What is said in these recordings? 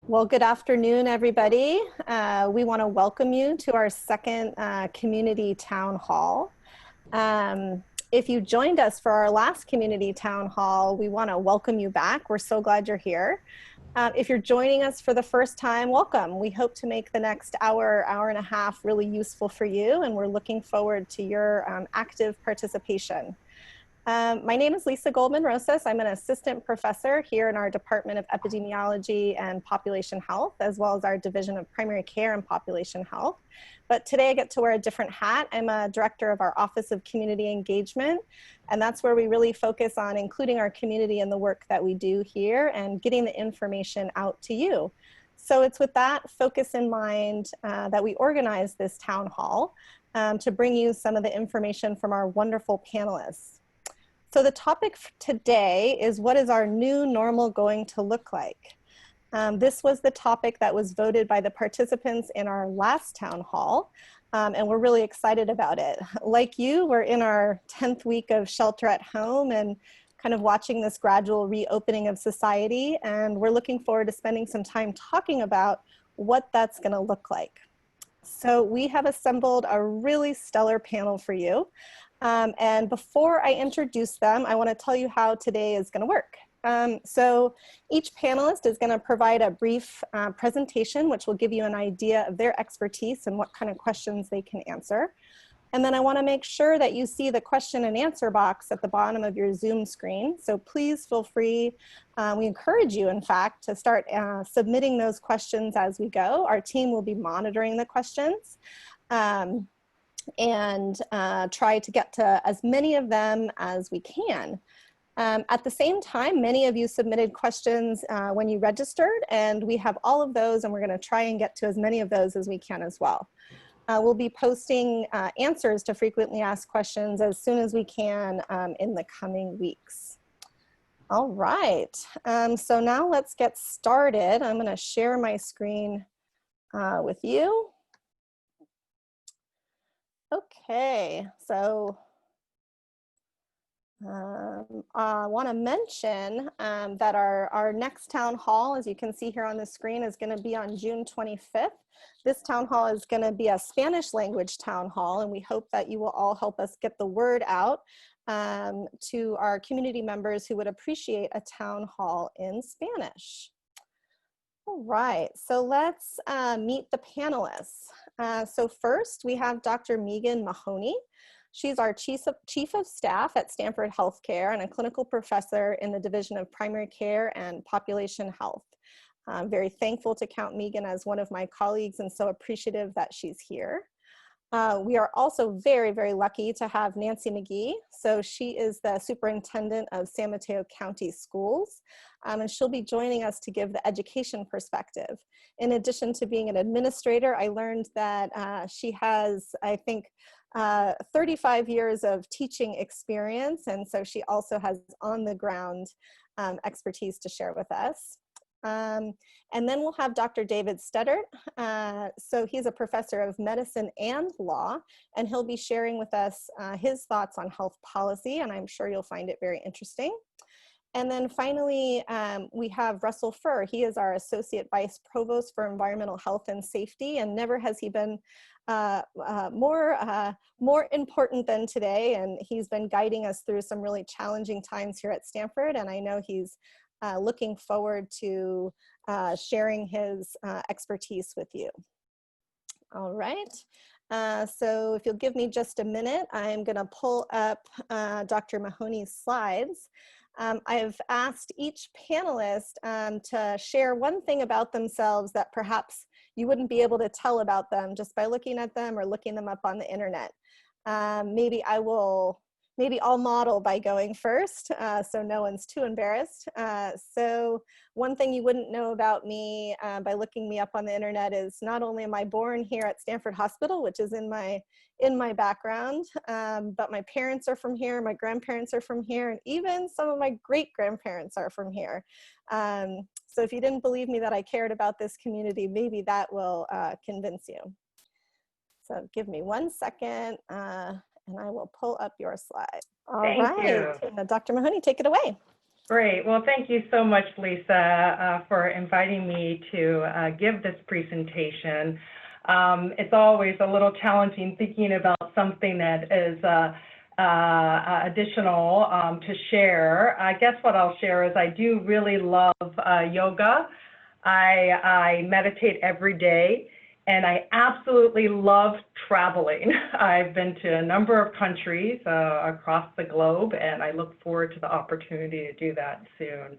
Well, good afternoon, everybody. We want to welcome you to our second community town hall. If you joined us for our last community town hall, we want to welcome you back. We're so glad you're here. If you're joining us for the first time, welcome. We hope to make the next hour, hour and a half really useful for you, and we're looking forward to your active participation. My name is Lisa Goldman-Rosas. I'm an assistant professor here in our Department of Epidemiology and Population Health, as well as our Division of Primary Care and Population Health. But today I get to wear a different hat. I'm a director of our Office of Community Engagement, and that's where we really focus on including our community in the work that we do here and getting the information out to you. So it's with that focus in mind that we organize this town hall to bring you some of the information from our wonderful panelists. So the topic for today is, what is our new normal going to look like? This was the topic that was voted by the participants in our last town hall, and we're really excited about it. Like you, we're in our 10th week of shelter at home and kind of watching this gradual reopening of society, and we're looking forward to spending some time talking about what that's going to look like. So we have assembled a really stellar panel for you. And before I introduce them, I want to tell you how today is going to work. So each panelist is going to provide a brief presentation, which will give you an idea of their expertise and what kind of questions they can answer. And then I want to make sure that you see the question and answer box at the bottom of your Zoom screen. So please feel free, we encourage you, in fact, to start submitting those questions as we go. Our team will be monitoring the questions. And try to get to as many of them as we can. At the same time, many of you submitted questions when you registered, and we have all of those, and we're going to try and get to as many of those as we can as well. We'll be posting answers to frequently asked questions as soon as we can in the coming weeks. All right, so now let's get started. I'm going to share my screen with you. Okay, so I want to mention that our next town hall, as you can see here on the screen, is going to be on June 25th. This town hall is going to be a Spanish language town hall, and we hope that you will all help us get the word out to our community members who would appreciate a town hall in Spanish. All right, so let's meet the panelists. So first, we have Dr. Mahoney. She's our chief of staff at Stanford Healthcare and a clinical professor in the Division of Primary Care and Population Health. I'm very thankful to count Megan as one of my colleagues and so appreciative that she's here. We are also very, very lucky to have Nancy Magee. So she is the superintendent of San Mateo County Schools, and she'll be joining us to give the education perspective. In addition to being an administrator, I learned that she has, I think, 35 years of teaching experience, and so she also has on-the-ground expertise to share with us. And then we'll have Dr. David Studdert. So he's a professor of medicine and law, and he'll be sharing with us his thoughts on health policy, and I'm sure you'll find it very interesting. And then finally, we have Russell Furr. He is our Associate Vice Provost for Environmental Health and Safety, and never has he been more important than today, and he's been guiding us through some really challenging times here at Stanford, and I know he's looking forward to sharing his expertise with you. All right, so if you'll give me just a minute, I'm gonna pull up Dr. Mahoney's slides. I've asked each panelist to share one thing about themselves that perhaps you wouldn't be able to tell about them just by looking at them or looking them up on the internet. Maybe I'll model by going first, so no one's too embarrassed. So one thing you wouldn't know about me by looking me up on the internet is not only am I born here at Stanford Hospital, which is in my background, but my parents are from here, my grandparents are from here, and even some of my great-grandparents are from here. So if you didn't believe me that I cared about this community, maybe that will convince you. So give me 1 second. And I will pull up your slide. All right, Dr. Mahoney, take it away. Great. Well, thank you so much, Lisa, for inviting me to give this presentation. It's always a little challenging thinking about something that is additional to share. I guess what I'll share is I do really love yoga. I meditate every day, and I absolutely love traveling. I've been to a number of countries across the globe, and I look forward to the opportunity to do that soon.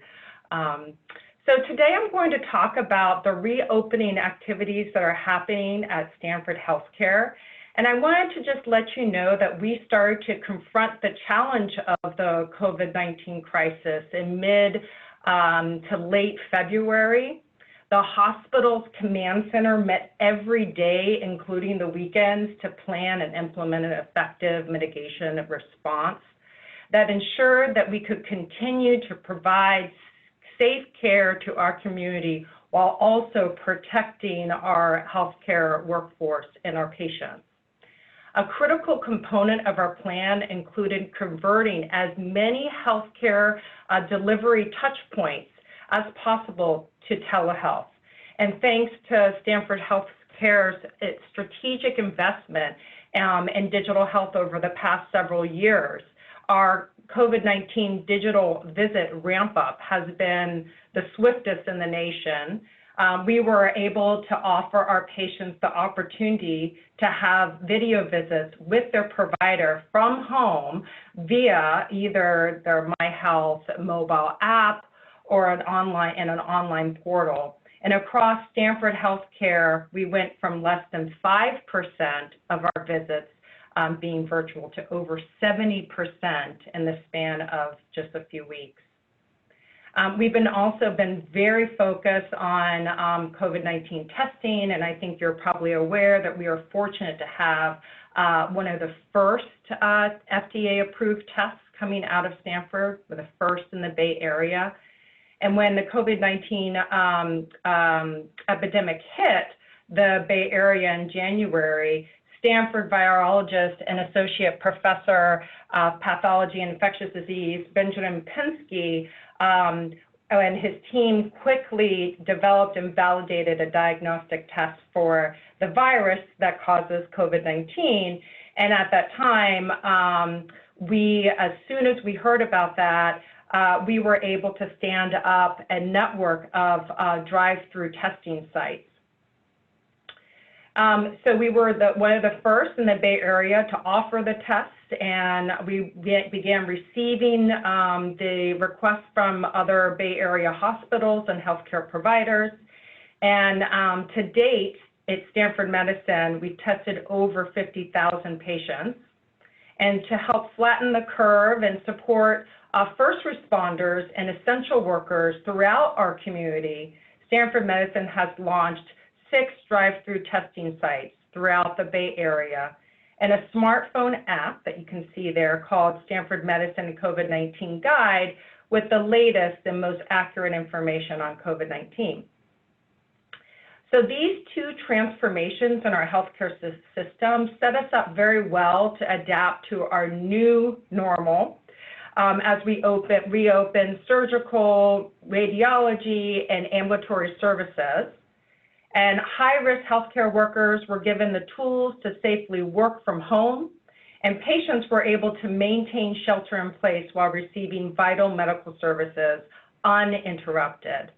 So today I'm going to talk about the reopening activities that are happening at Stanford Healthcare. And I wanted to just let you know that we started to confront the challenge of the COVID-19 crisis in mid to late February. The hospital's command center met every day, including the weekends, to plan and implement an effective mitigation response that ensured that we could continue to provide safe care to our community while also protecting our healthcare workforce and our patients. A critical component of our plan included converting as many healthcare delivery touchpoints as possible to telehealth. And thanks to Stanford Healthcare's strategic investment in digital health over the past several years, our COVID-19 digital visit ramp up has been the swiftest in the nation. We were able to offer our patients the opportunity to have video visits with their provider from home via either their MyHealth mobile app or an online portal. And across Stanford Healthcare, we went from less than 5% of our visits being virtual to over 70% in the span of just a few weeks. We've also been very focused on COVID-19 testing, and I think you're probably aware that we are fortunate to have one of the first FDA-approved tests coming out of Stanford, the first in the Bay Area. And when the COVID-19 epidemic hit the Bay Area in January, Stanford virologist and associate professor of pathology and infectious disease, Benjamin Pinsky, and his team quickly developed and validated a diagnostic test for the virus that causes COVID-19. And at that time, as soon as we heard about that, we were able to stand up a network of drive-through testing sites. So we were one of the first in the Bay Area to offer the test, and we began receiving the requests from other Bay Area hospitals and healthcare providers. And to date, at Stanford Medicine, we've tested over 50,000 patients. And to help flatten the curve and support first responders and essential workers throughout our community, Stanford Medicine has launched 6 drive-through testing sites throughout the Bay Area and a smartphone app that you can see there called Stanford Medicine COVID-19 Guide with the latest and most accurate information on COVID-19. So these 2 transformations in our healthcare system set us up very well to adapt to our new normal as we reopen surgical, radiology, and ambulatory services. And high-risk healthcare workers were given the tools to safely work from home, and patients were able to maintain shelter in place while receiving vital medical services uninterrupted.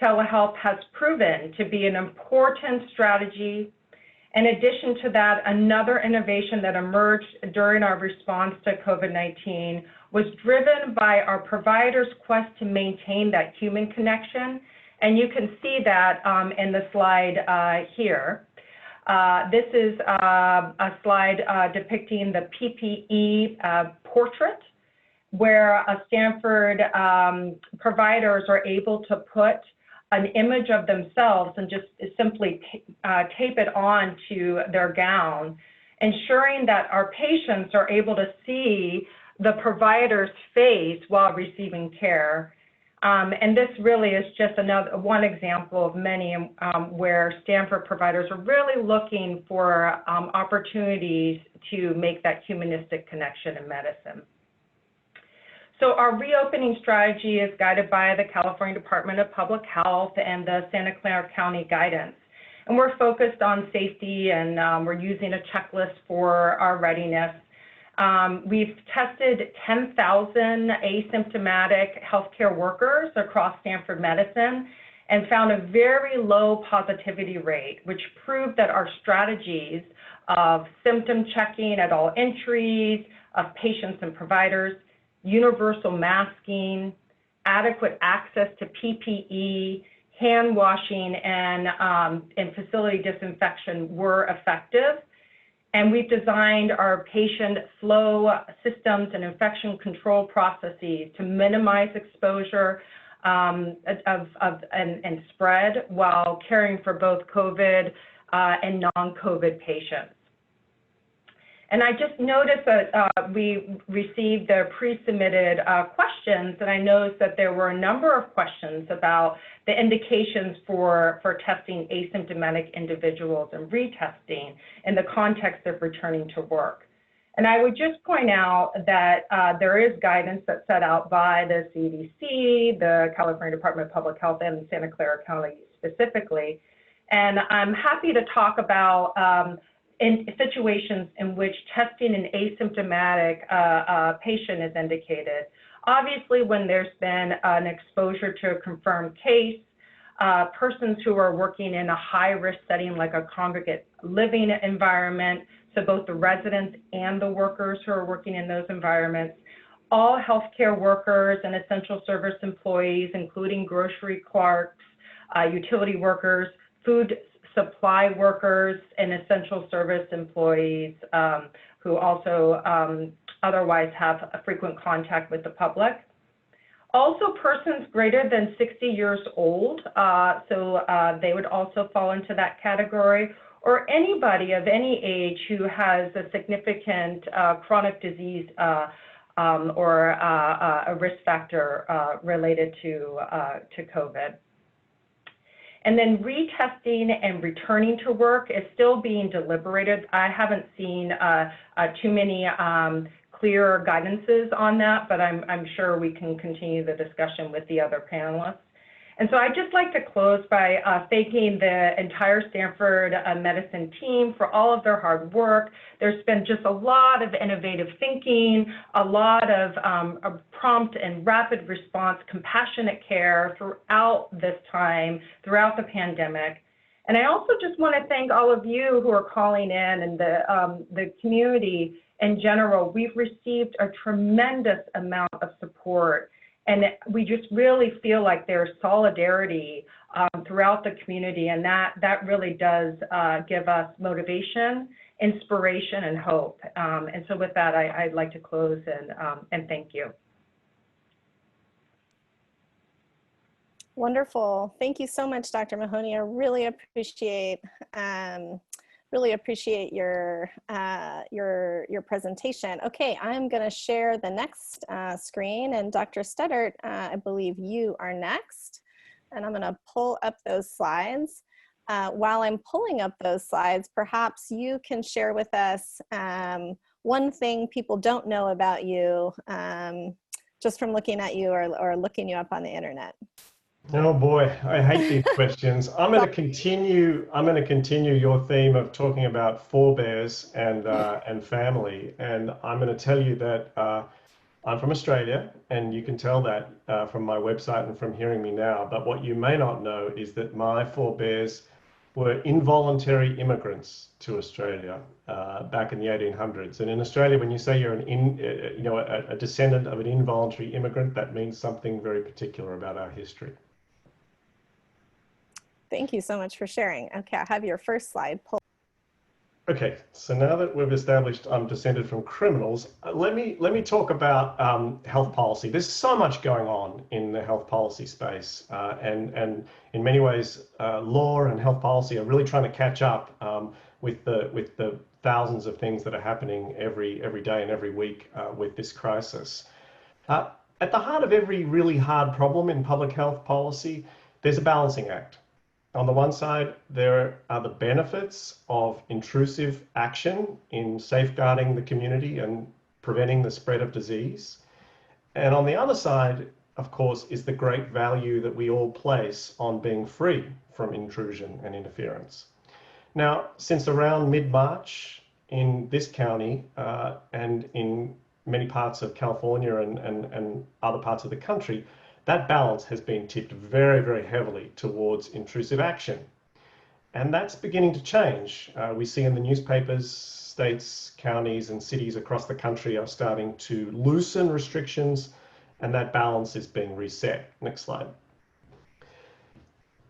Telehealth has proven to be an important strategy. In addition to that, another innovation that emerged during our response to COVID-19 was driven by our providers' quest to maintain that human connection. And you can see that in the slide here. This is a slide depicting the PPE portrait, where Stanford providers are able to put an image of themselves and just simply tape it on to their gown, ensuring that our patients are able to see the provider's face while receiving care. And this really is just one example of many where Stanford providers are really looking for opportunities to make that humanistic connection in medicine. So our reopening strategy is guided by the California Department of Public Health and the Santa Clara County guidance. And we're focused on safety, and we're using a checklist for our readiness. We've tested 10,000 asymptomatic healthcare workers across Stanford Medicine and found a very low positivity rate, which proved that our strategies of symptom checking at all entries, of patients and providers, universal masking, adequate access to PPE, hand washing, and facility disinfection were effective. And we've designed our patient flow systems and infection control processes to minimize exposure and spread while caring for both COVID and non-COVID patients. And I just noticed that we received the pre-submitted questions, and I noticed that there were a number of questions about the indications for testing asymptomatic individuals and retesting in the context of returning to work. And I would just point out that there is guidance that's set out by the CDC, the California Department of Public Health, and Santa Clara County specifically. And I'm happy to talk about in situations in which testing an asymptomatic patient is indicated. Obviously, when there's been an exposure to a confirmed case, persons who are working in a high-risk setting like a congregate living environment, so both the residents and the workers who are working in those environments, all healthcare workers and essential service employees, including grocery clerks, utility workers, food supply workers, and essential service employees who also otherwise have a frequent contact with the public. Also, persons greater than 60 years old, they would also fall into that category, or anybody of any age who has a significant chronic disease or a risk factor related to COVID. And then retesting and returning to work is still being deliberated. I haven't seen too many clear guidances on that, but I'm sure we can continue the discussion with the other panelists. And so I'd just like to close by thanking the entire Stanford Medicine team for all of their hard work. There's been just a lot of innovative thinking, a lot of prompt and rapid response, compassionate care throughout this time, throughout the pandemic. And I also just want to thank all of you who are calling in and the community in general. We've received a tremendous amount of support. And we just really feel like there's solidarity throughout the community, and that really does give us motivation, inspiration, and hope. And so with that, I'd like to close and thank you. Wonderful. Thank you so much, Dr. Mahoney. I really appreciate your presentation. Okay, I'm going to share the next screen, and Dr. Studdert, I believe you are next, and I'm going to pull up those slides. While I'm pulling up those slides, perhaps you can share with us one thing people don't know about you just from looking at you or looking you up on the internet. Oh boy, I hate these questions. I'm going to continue your theme of talking about forebears and family, and I'm going to tell you that I'm from Australia, and you can tell that from my website and from hearing me now. But what you may not know is that my forebears were involuntary immigrants to Australia back in the 1800s. And in Australia, when you say you're a descendant of an involuntary immigrant, that means something very particular about our history. Thank you so much for sharing. Okay, I have your first slide pulled. Okay, so now that we've established I'm descended from criminals, let me talk about health policy. There's so much going on in the health policy space, and in many ways, law and health policy are really trying to catch up with the thousands of things that are happening every day and every week with this crisis. At the heart of every really hard problem in public health policy, there's a balancing act. On the one side, there are the benefits of intrusive action in safeguarding the community and preventing the spread of disease. And on the other side, of course, is the great value that we all place on being free from intrusion and interference. Now, since around mid-March in this county and in many parts of California and other parts of the country, that balance has been tipped very, very heavily towards intrusive action. And that's beginning to change. We see in the newspapers, states, counties, and cities across the country are starting to loosen restrictions, and that balance is being reset. Next slide.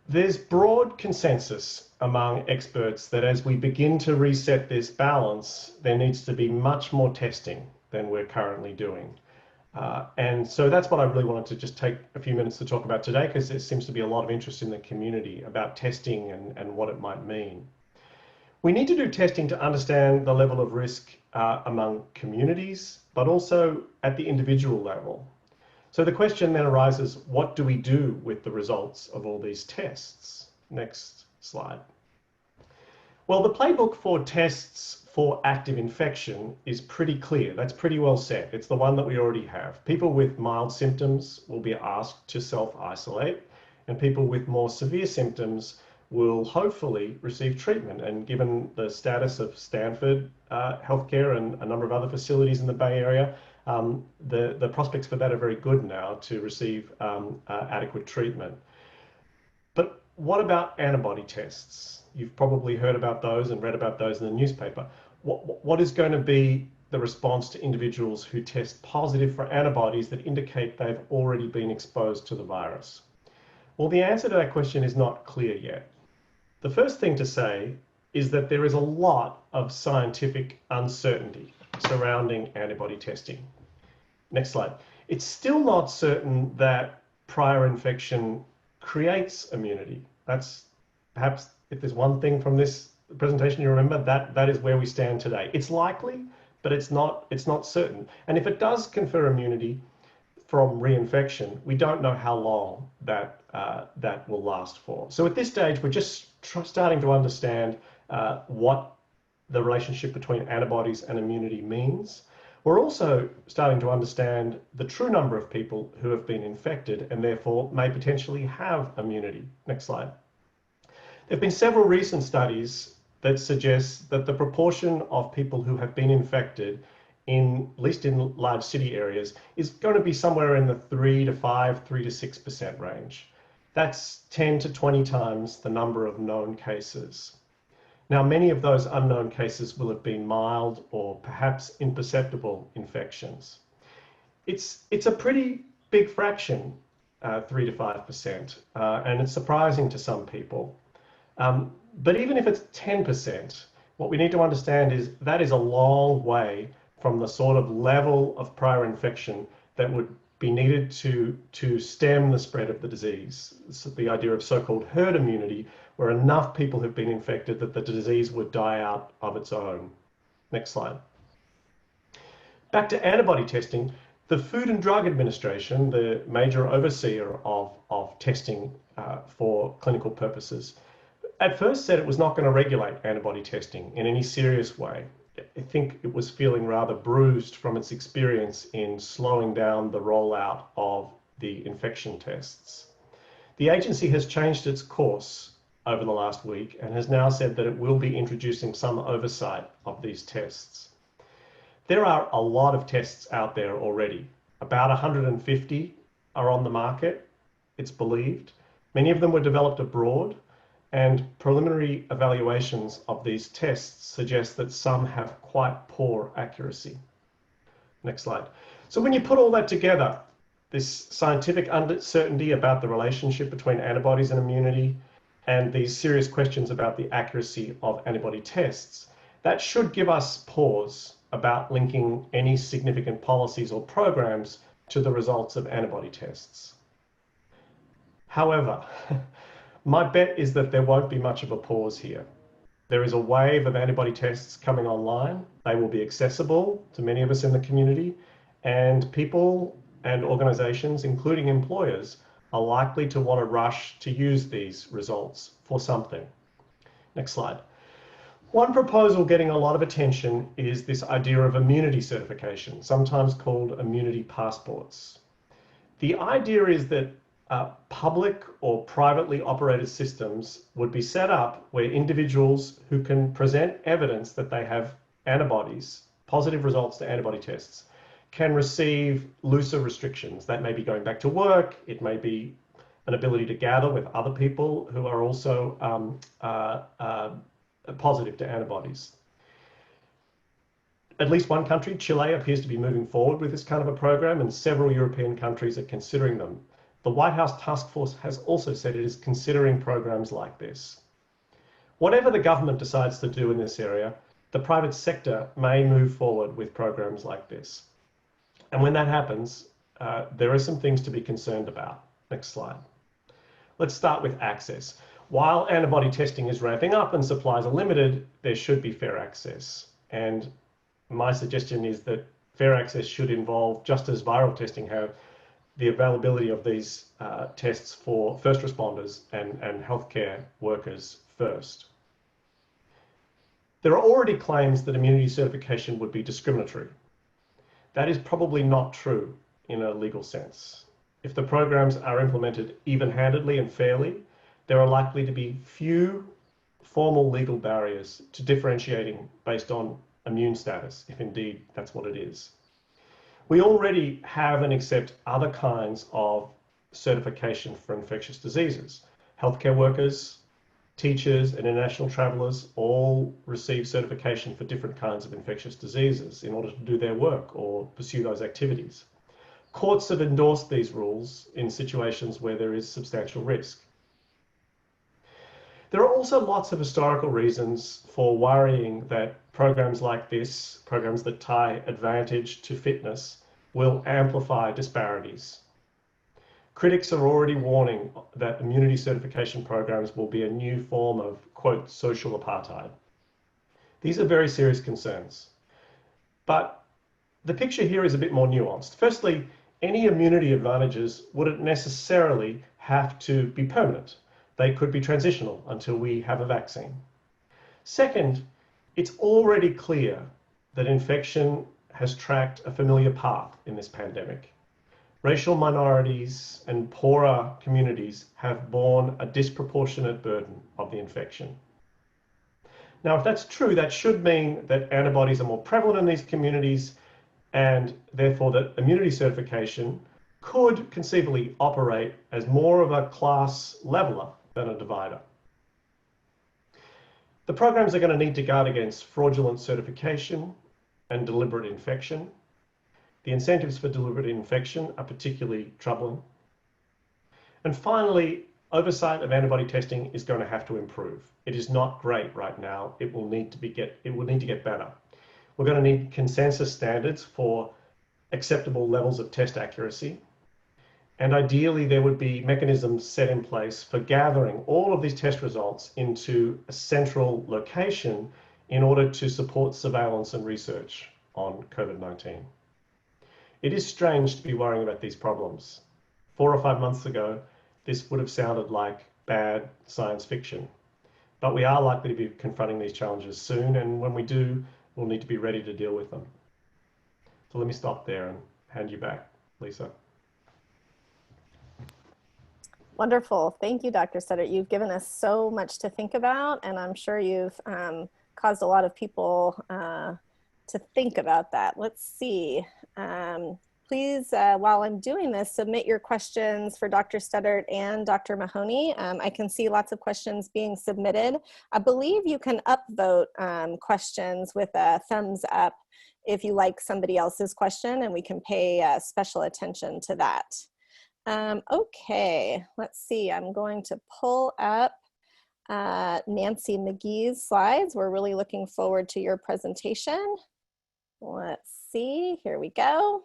There's broad consensus among experts that as we begin to reset this balance, there needs to be much more testing than we're currently doing. And so that's what I really wanted to just take a few minutes to talk about today, because there seems to be a lot of interest in the community about testing and what it might mean. We need to do testing to understand the level of risk among communities, but also at the individual level. So the question then arises, what do we do with the results of all these tests? Next slide. Well, the playbook for tests for active infection is pretty clear. That's pretty well set. It's the one that we already have. People with mild symptoms will be asked to self-isolate, and people with more severe symptoms will hopefully receive treatment. And given the status of Stanford healthcare and a number of other facilities in the Bay Area, the prospects for that are very good now to receive adequate treatment. But what about antibody tests? You've probably heard about those and read about those in the newspaper. What is going to be the response to individuals who test positive for antibodies that indicate they've already been exposed to the virus? Well, the answer to that question is not clear yet. The first thing to say is that there is a lot of scientific uncertainty surrounding antibody testing. Next slide. It's still not certain that prior infection creates immunity. That's perhaps, if there's one thing from this presentation you remember, that is where we stand today. It's likely, but it's not certain. And if it does confer immunity from reinfection, we don't know how long that will last for. So at this stage, we're just starting to understand what the relationship between antibodies and immunity means. We're also starting to understand the true number of people who have been infected and therefore may potentially have immunity. Next slide. There have been several recent studies that suggest that the proportion of people who have been infected, at least in large city areas, is going to be somewhere in the 3 to 5, 3 to 6% range. That's 10 to 20 times the number of known cases. Now, many of those unknown cases will have been mild or perhaps imperceptible infections. It's a pretty big fraction, 3 to 5%, and it's surprising to some people. But even if it's 10%, what we need to understand is that is a long way from the sort of level of prior infection that would be needed to stem the spread of the disease. It's the idea of so-called herd immunity, where enough people have been infected that the disease would die out of its own. Next slide. Back to antibody testing. The Food and Drug Administration, the major overseer of testing for clinical purposes, at first said it was not going to regulate antibody testing in any serious way. I think it was feeling rather bruised from its experience in slowing down the rollout of the infection tests. The agency has changed its course over the last week and has now said that it will be introducing some oversight of these tests. There are a lot of tests out there already. About 150 are on the market, it's believed. Many of them were developed abroad, and preliminary evaluations of these tests suggest that some have quite poor accuracy. Next slide. So when you put all that together, this scientific uncertainty about the relationship between antibodies and immunity, and these serious questions about the accuracy of antibody tests, that should give us pause about linking any significant policies or programs to the results of antibody tests. However, my bet is that there won't be much of a pause here. There is a wave of antibody tests coming online. They will be accessible to many of us in the community, and people and organizations, including employers, are likely to want to rush to use these results for something. Next slide. One proposal getting a lot of attention is this idea of immunity certification, sometimes called immunity passports. The idea is that public or privately operated systems would be set up where individuals who can present evidence that they have antibodies, positive results to antibody tests, can receive looser restrictions. That may be going back to work, it may be an ability to gather with other people who are also positive to antibodies. At least one country, Chile, appears to be moving forward with this kind of a program, and several European countries are considering them. The White House task force has also said it is considering programs like this. Whatever the government decides to do in this area, the private sector may move forward with programs like this. And when that happens, there are some things to be concerned about. Next slide. Let's start with access. While antibody testing is ramping up and supplies are limited, there should be fair access. And my suggestion is that fair access should involve, just as viral testing have, the availability of these tests for first responders and healthcare workers first. There are already claims that immunity certification would be discriminatory. That is probably not true in a legal sense. If the programs are implemented even-handedly and fairly, there are likely to be few formal legal barriers to differentiating based on immune status, if indeed that's what it is. We already have and accept other kinds of certification for infectious diseases. Healthcare workers, teachers, and international travelers all receive certification for different kinds of infectious diseases in order to do their work or pursue those activities. Courts have endorsed these rules in situations where there is substantial risk. There are also lots of historical reasons for worrying that programs like this, programs that tie advantage to fitness, will amplify disparities. Critics are already warning that immunity certification programs will be a new form of, quote, social apartheid. These are very serious concerns. But the picture here is a bit more nuanced. Firstly, any immunity advantages wouldn't necessarily have to be permanent. They could be transitional until we have a vaccine. Second, it's already clear that infection has tracked a familiar path in this pandemic. Racial minorities and poorer communities have borne a disproportionate burden of the infection. Now, if that's true, that should mean that antibodies are more prevalent in these communities, and therefore that immunity certification could conceivably operate as more of a class leveler than a divider. The programs are going to need to guard against fraudulent certification and deliberate infection. The incentives for deliberate infection are particularly troubling. And finally, oversight of antibody testing is going to have to improve. It is not great right now. It will need to get better. We're going to need consensus standards for acceptable levels of test accuracy. And ideally, there would be mechanisms set in place for gathering all of these test results into a central location in order to support surveillance and research on COVID-19. It is strange to be worrying about these problems. 4 or 5 months ago, this would have sounded like bad science fiction. But we are likely to be confronting these challenges soon, and when we do, we'll need to be ready to deal with them. So let me stop there and hand you back, Lisa. Wonderful. Thank you, Dr. Studdert. You've given us so much to think about, and I'm sure you've caused a lot of people to think about that. Let's see. Please, while I'm doing this, submit your questions for Dr. Studdert and Dr. Mahoney. I can see lots of questions being submitted. I believe you can upvote questions with a thumbs up if you like somebody else's question, and we can pay special attention to that. Okay, let's see. I'm going to pull up Nancy Magee's slides. We're really looking forward to your presentation. Let's see, here we go.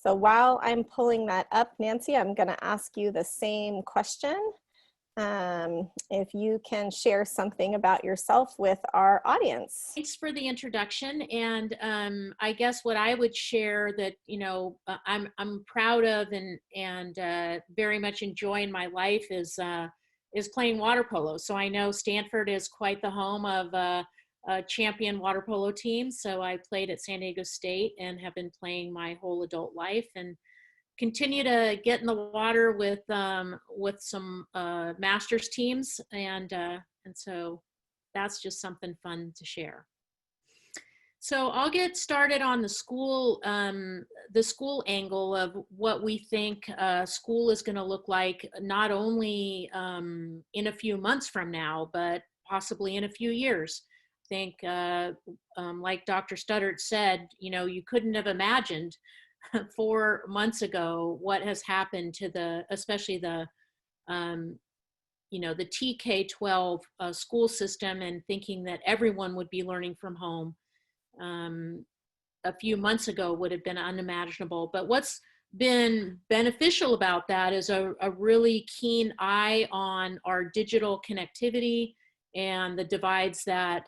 So while I'm pulling that up, Nancy, I'm going to ask you the same question. If you can share something about yourself with our audience. Thanks for the introduction. And I guess what I would share that, I'm proud of and very much enjoy in my life is is playing water polo. So I know Stanford is quite the home of a champion water polo team. So I played at San Diego State and have been playing my whole adult life, and continue to get in the water with some masters teams, and so that's just something fun to share. So I'll get started on the school angle of what we think school is going to look like, not only in a few months from now, but possibly in a few years. I think, like Dr. Studdert said, you couldn't have imagined 4 months ago what has happened to especially the TK-12 school system, and thinking that everyone would be learning from home a few months ago would have been unimaginable. But what's been beneficial about that is a really keen eye on our digital connectivity and the divides that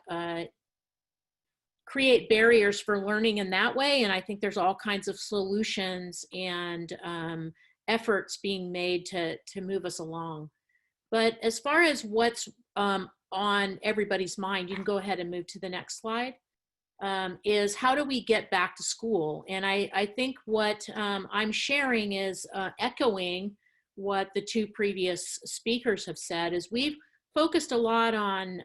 create barriers for learning in that way. And I think there's all kinds of solutions and efforts being made to move us along. But as far as what's on everybody's mind, you can go ahead and move to the next slide, is how do we get back to school? And I think what I'm sharing is echoing what the two previous speakers have said, is we've focused a lot on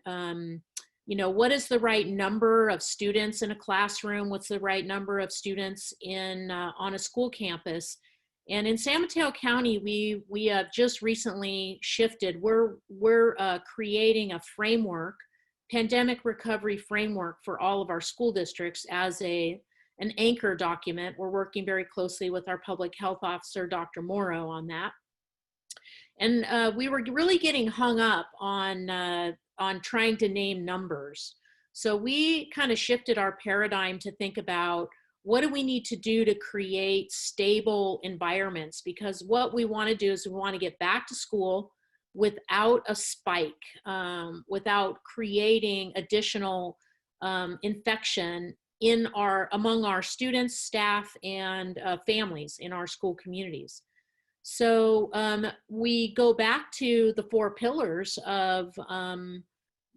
what is the right number of students in a classroom? What's the right number of students on a school campus? And in San Mateo County, we have just recently shifted. We're creating a framework, pandemic recovery framework for all of our school districts as an anchor document. We're working very closely with our public health officer, Dr. Morrow, on that. And we were really getting hung up on trying to name numbers. So we kind of shifted our paradigm to think about what do we need to do to create stable environments, because what we want to do is we want to get back to school without a spike, without creating additional infection among our students, staff, and families in our school communities. So we go back to the 4 pillars of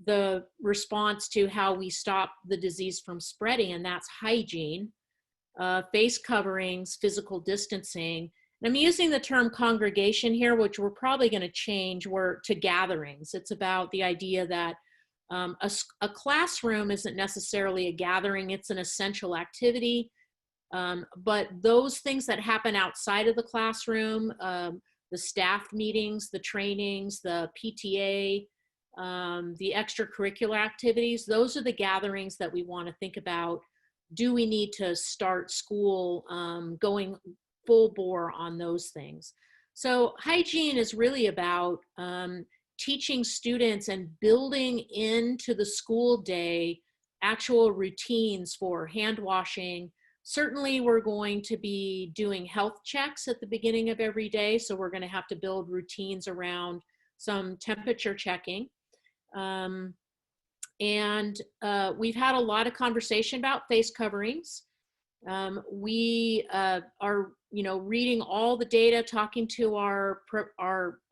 the response to how we stop the disease from spreading, and that's hygiene, face coverings, physical distancing. And I'm using the term congregation here, which we're probably going to change to gatherings. It's about the idea that a classroom isn't necessarily a gathering, it's an essential activity. But those things that happen outside of the classroom, the staff meetings, the trainings, the PTA, the extracurricular activities, those are the gatherings that we want to think about. Do we need to start school going full bore on those things? So hygiene is really about teaching students and building into the school day actual routines for hand washing. Certainly we're going to be doing health checks at the beginning of every day, so we're going to have to build routines around some temperature checking. We've had a lot of conversation about face coverings. We are, reading all the data, talking to our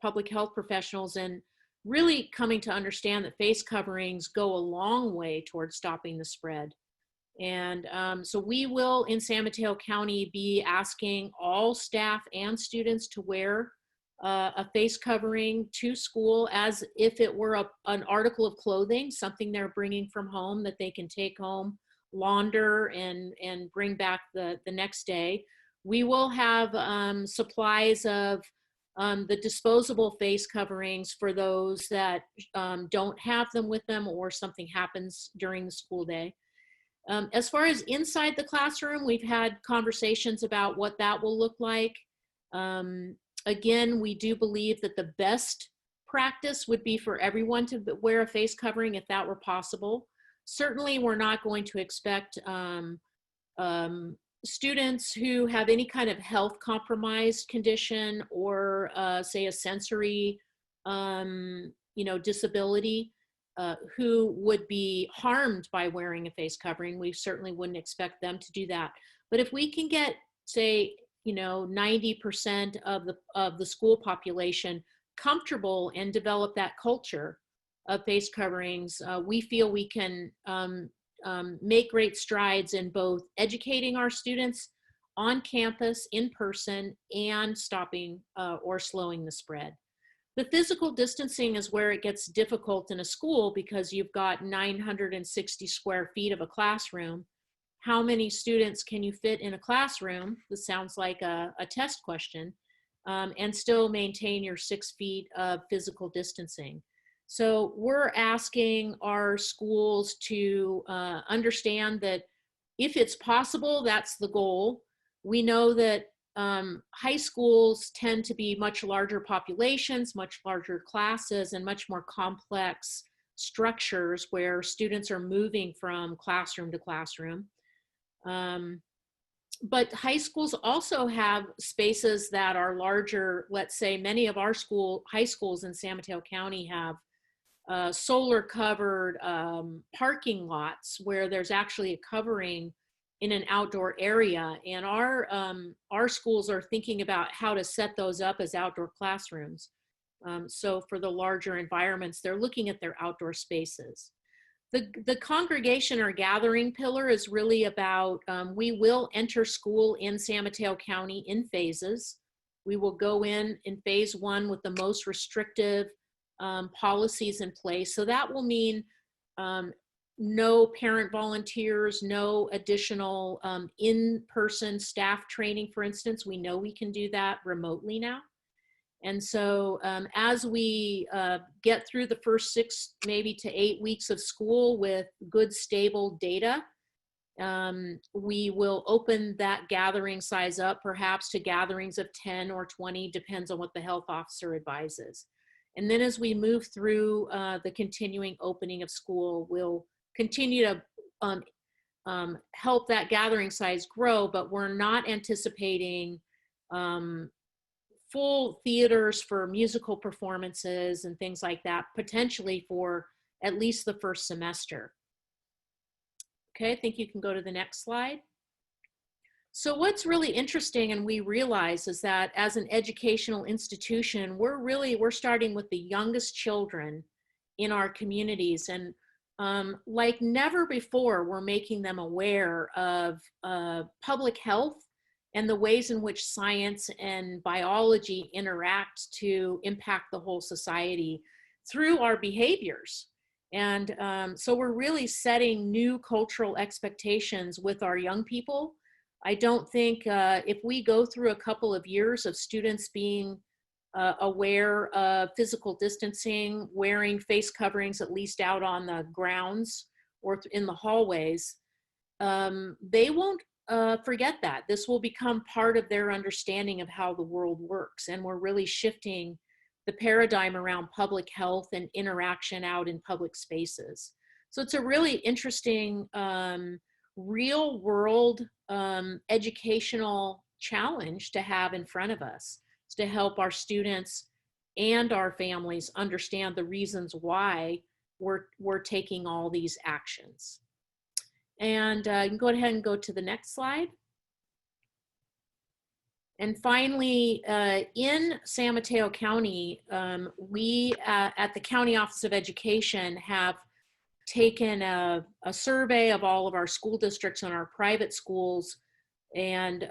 public health professionals, and really coming to understand that face coverings go a long way towards stopping the spread. And so we will, in San Mateo County, be asking all staff and students to wear a face covering to school as if it were an article of clothing, something they're bringing from home that they can take home, launder, and bring back the next day. We will have supplies of the disposable face coverings for those that don't have them with them or something happens during the school day. As far as inside the classroom, we've had conversations about what that will look like. Again, we do believe that the best practice would be for everyone to wear a face covering if that were possible. Certainly, we're not going to expect students who have any kind of health compromised condition or say a sensory disability who would be harmed by wearing a face covering. We certainly wouldn't expect them to do that. But if we can get, say, 90% of the school population comfortable and develop that culture of face coverings, we feel we can make great strides in both educating our students on campus, in person, and stopping or slowing the spread. The physical distancing is where it gets difficult in a school because you've got 960 square feet of a classroom. How many students can you fit in a classroom? This sounds like a test question, and still maintain your 6 feet of physical distancing. So we're asking our schools to understand that if it's possible, that's the goal. We know that high schools tend to be much larger populations, much larger classes, and much more complex structures where students are moving from classroom to classroom. But high schools also have spaces that are larger. Let's say many of our high schools in San Mateo County have solar covered parking lots where there's actually a covering in an outdoor area, and our schools are thinking about how to set those up as outdoor classrooms. So for the larger environments, they're looking at their outdoor spaces. The congregation or gathering pillar is really about, we will enter school in San Mateo County in phases. We will go in phase 1 with the most restrictive policies in place. So that will mean no parent volunteers, no additional in-person staff training, for instance. We know we can do that remotely now. And so as we get through the first 6 maybe to 8 weeks of school with good, stable data, we will open that gathering size up perhaps to gatherings of 10 or 20, depends on what the health officer advises. And then as we move through the continuing opening of school, we'll continue to help that gathering size grow, but we're not anticipating full theaters for musical performances and things like that, potentially for at least the first semester. Okay, I think you can go to the next slide. So what's really interesting, and we realize, is that as an educational institution, we're starting with the youngest children in our communities, and like never before, we're making them aware of public health and the ways in which science and biology interact to impact the whole society through our behaviors. And so we're really setting new cultural expectations with our young people. I don't think if we go through a couple of years of students being aware of physical distancing, wearing face coverings, at least out on the grounds or in the hallways, they won't forget that. This will become part of their understanding of how the world works. And we're really shifting the paradigm around public health and interaction out in public spaces. So it's a really interesting real world educational challenge to have in front of us, is to help our students and our families understand the reasons why we're taking all these actions. And you can go ahead and go to the next slide. And finally, in San Mateo County, we at the County Office of Education have taken a survey of all of our school districts and our private schools, and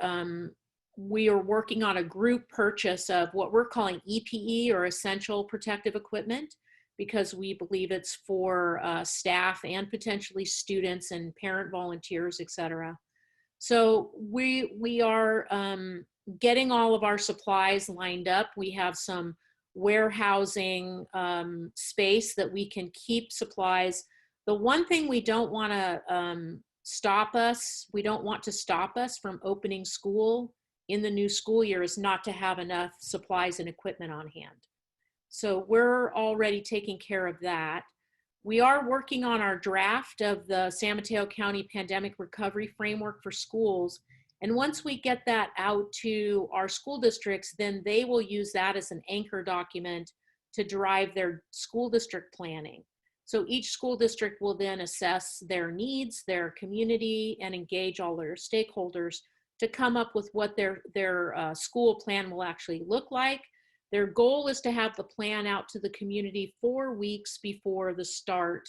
we are working on a group purchase of what we're calling EPE, or essential protective equipment, because we believe it's for staff and potentially students and parent volunteers, et cetera. So we are getting all of our supplies lined up. We have some warehousing space that we can keep supplies. The one thing we don't want to stop us from opening school in the new school year is not to have enough supplies and equipment on hand. So we're already taking care of that. We are working on our draft of the San Mateo County Pandemic Recovery Framework for schools. And once we get that out to our school districts, then they will use that as an anchor document to drive their school district planning. So each school district will then assess their needs, their community, and engage all their stakeholders to come up with what their school plan will actually look like. Their goal is to have the plan out to the community 4 weeks before the start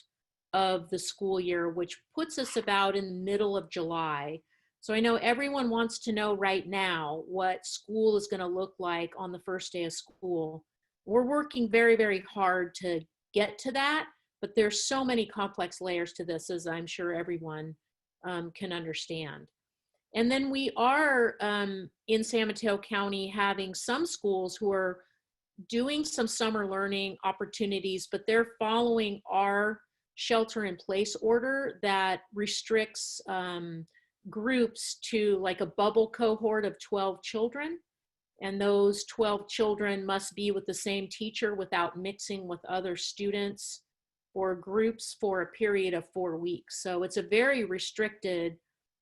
of the school year, which puts us about in the middle of July. So I know everyone wants to know right now what school is going to look like on the first day of school. We're working very, very hard to get to that, but there's so many complex layers to this, as I'm sure everyone can understand. And then we are in San Mateo County having some schools who are doing some summer learning opportunities, but they're following our shelter in place order that restricts groups to like a bubble cohort of 12 children. And those 12 children must be with the same teacher without mixing with other students or groups for a period of 4 weeks. So it's a very restricted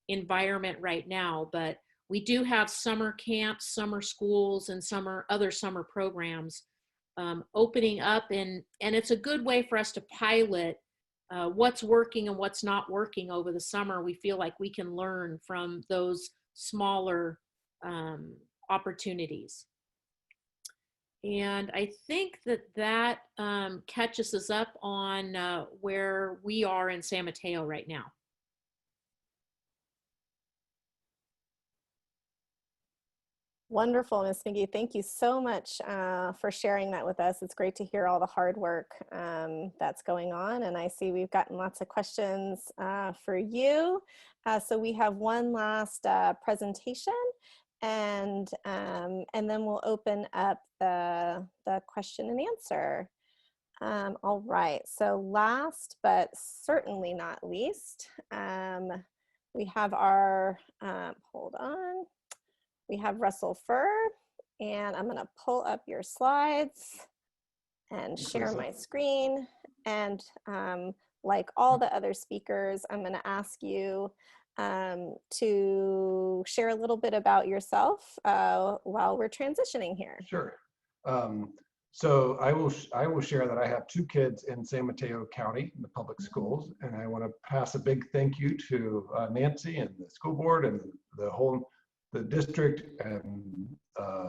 environment right now, but we do have summer camps, summer schools, and other summer programs opening up, and it's a good way for us to pilot what's working and what's not working over the summer. We feel like we can learn from those smaller opportunities. And I think that catches us up on where we are in San Mateo right now. Wonderful, Ms. Magee. Thank you so much for sharing that with us. It's great to hear all the hard work that's going on. And I see we've gotten lots of questions for you. So we have one last presentation, and then we'll open up the question and answer. All right, so last but certainly not least, we have our, hold on. We have Russell Furr, and I'm going to pull up your slides and share my screen. And like all the other speakers, I'm going to ask you to share a little bit about yourself while we're transitioning here. Sure. So I will share that I have 2 kids in San Mateo County in the public schools, and I want to pass a big thank you to Nancy and the school board and the district and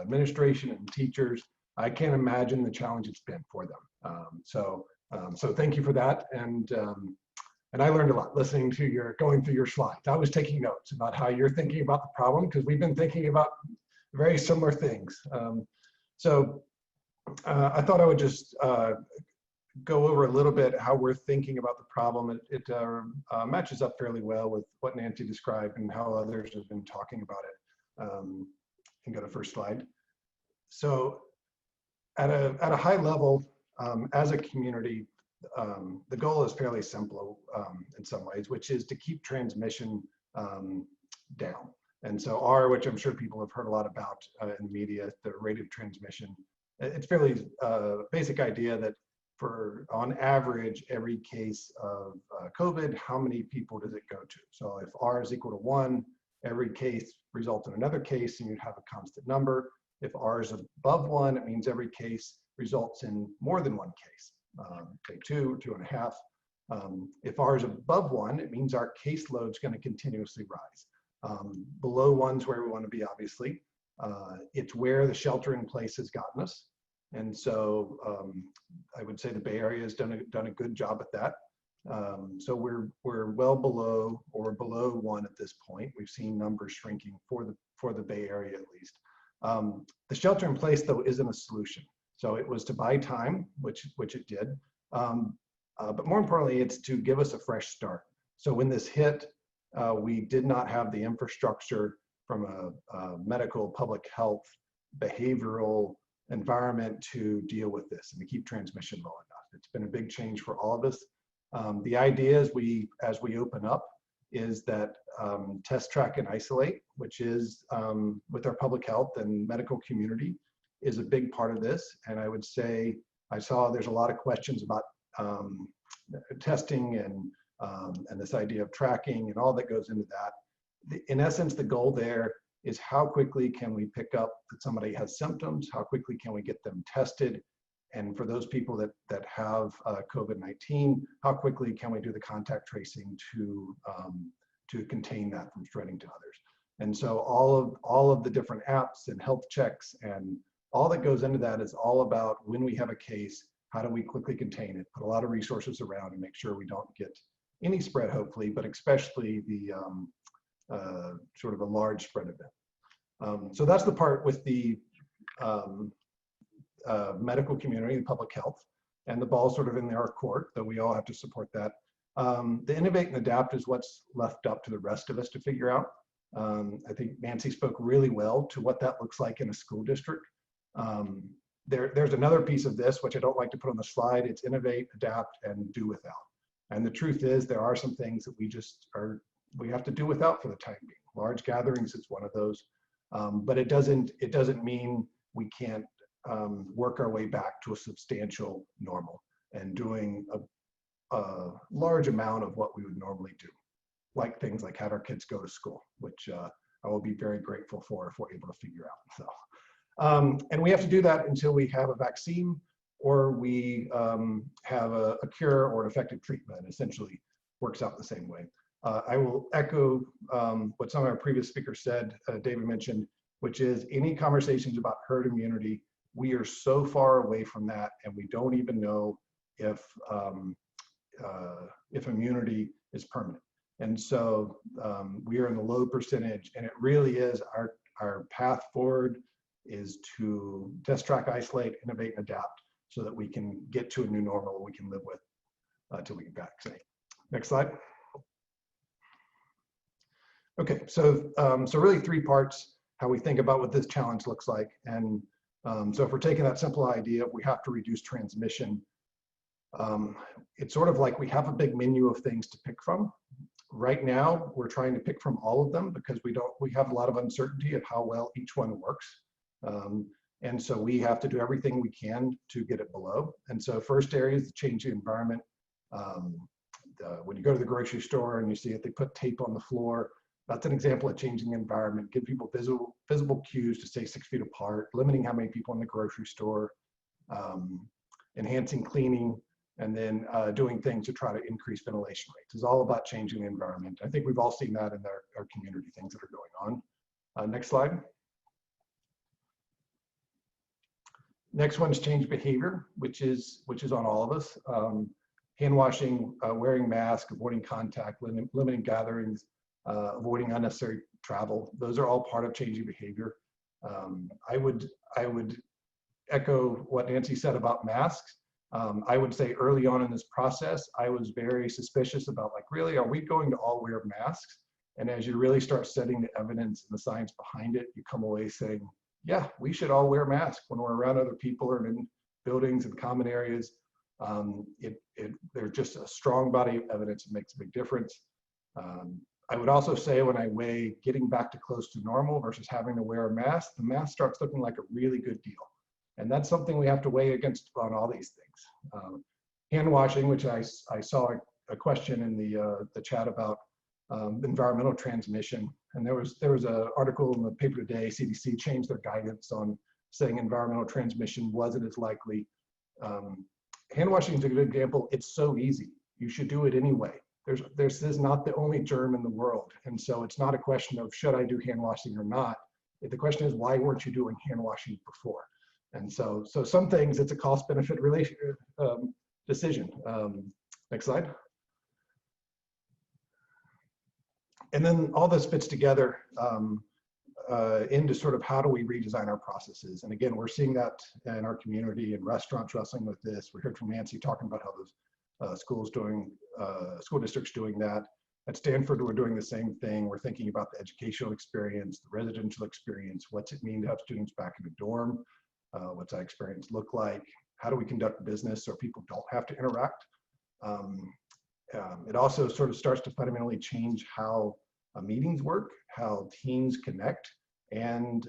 administration and teachers. I can't imagine the challenge it's been for them. So thank you for that. And I learned a lot listening to going through your slides. I was taking notes about how you're thinking about the problem, because we've been thinking about very similar things. I thought I would just go over a little bit how we're thinking about the problem. It matches up fairly well with what Nancy described and how others have been talking about it. And go to first slide. So at a high level, as a community, the goal is fairly simple in some ways, which is to keep transmission down. And so which I'm sure people have heard a lot about in the media, the rate of transmission. It's fairly basic idea that on average, every case of COVID, how many people does it go to? So if R is equal to 1, every case results in another case, and you'd have a constant number. If R is above 1, it means every case results in more than one case, say 2, 2.5. If R is above 1, it means our caseload is going to continuously rise. Below 1 is where we want to be, obviously. It's where the shelter in place has gotten us. And so I would say the Bay Area has done a good job at that. So we're well below, or below 1 at this point. We've seen numbers shrinking for the Bay Area at least. The shelter in place, though, isn't a solution. So it was to buy time, which it did. But more importantly, it's to give us a fresh start. So when this hit, we did not have the infrastructure from a medical, public health, behavioral environment to deal with this and to keep transmission low enough. It's been a big change for all of us. The idea as we open up is that test, track, and isolate, which is with our public health and medical community, is a big part of this. And I would say, I saw there's a lot of questions about testing and this idea of tracking and all that goes into that. In essence, the goal there is how quickly can we pick up that somebody has symptoms, how quickly can we get them tested, and for those people that have COVID-19, how quickly can we do the contact tracing to contain that from spreading to others. And so all of the different apps and health checks and all that goes into that is all about when we have a case, how do we quickly contain it, put a lot of resources around and make sure we don't get any spread, hopefully, but especially the sort of a large spread event. So that's the part with the medical community, the public health, and the ball's sort of in our court, though we all have to support that. The innovate and adapt is what's left up to the rest of us to figure out. I think Nancy spoke really well to what that looks like in a school district. There's another piece of this, which I don't like to put on the slide. It's innovate, adapt, and do without. And the truth is there are some things that we have to do without for the time being. Large gatherings is one of those, but it doesn't mean we can't work our way back to a substantial normal and doing a large amount of what we would normally do, like things like have our kids go to school, which I will be very grateful for if we're able to figure out. So, and we have to do that until we have a vaccine or we have a cure or an effective treatment. Essentially works out the same way. I will echo what some of our previous speakers said, David mentioned, which is any conversations about herd immunity, we are so far away from that and we don't even know if immunity is permanent. And so we are in the low percentage, and it really is our path forward is to test, track, isolate, innovate, and adapt so that we can get to a new normal we can live with until we get vaccinate. Next slide. Okay, so really 3 parts, how we think about what this challenge looks like. And so if we're taking that simple idea, we have to reduce transmission. It's sort of like we have a big menu of things to pick from. Right now, we're trying to pick from all of them because we have a lot of uncertainty of how well each one works. And so we have to do everything we can to get it below. And so first area is the changing environment. When you go to the grocery store and you see it, they put tape on the floor. That's an example of changing the environment. Give people visible cues to stay 6 feet apart, limiting how many people in the grocery store, enhancing cleaning, and then doing things to try to increase ventilation rates. It's all about changing the environment. I think we've all seen that in our community, things that are going on. Next slide. Next one is change behavior, which is on all of us. Hand washing, wearing masks, avoiding contact, limiting gatherings, avoiding unnecessary travel. Those are all part of changing behavior. I would echo what Nancy said about masks. I would say early on in this process, I was very suspicious about like, really, are we going to all wear masks? And as you really start studying the evidence and the science behind it, you come away saying, yeah, we should all wear masks when we're around other people or in buildings and common areas. There's just a strong body of evidence that makes a big difference. I would also say when I weigh getting back to close to normal versus having to wear a mask, the mask starts looking like a really good deal. And that's something we have to weigh against on all these things. Hand washing, which I saw a question in the chat about environmental transmission. And there was an article in the paper today, CDC changed their guidance on saying environmental transmission wasn't as likely. Hand washing is a good example. It's so easy. You should do it anyway. This is not the only germ in the world. And so it's not a question of should I do hand washing or not. The question is, why weren't you doing hand washing before? And so some things, it's a cost-benefit decision. Next slide. And then all this fits together into sort of how do we redesign our processes. And again, we're seeing that in our community and restaurants wrestling with this. We heard from Nancy talking about how those school districts doing that. At Stanford, we're doing the same thing. We're thinking about the educational experience, the residential experience. What's it mean to have students back in a dorm? What's that experience look like? How do we conduct business so people don't have to interact? It also sort of starts to fundamentally change how meetings work, how teams connect, and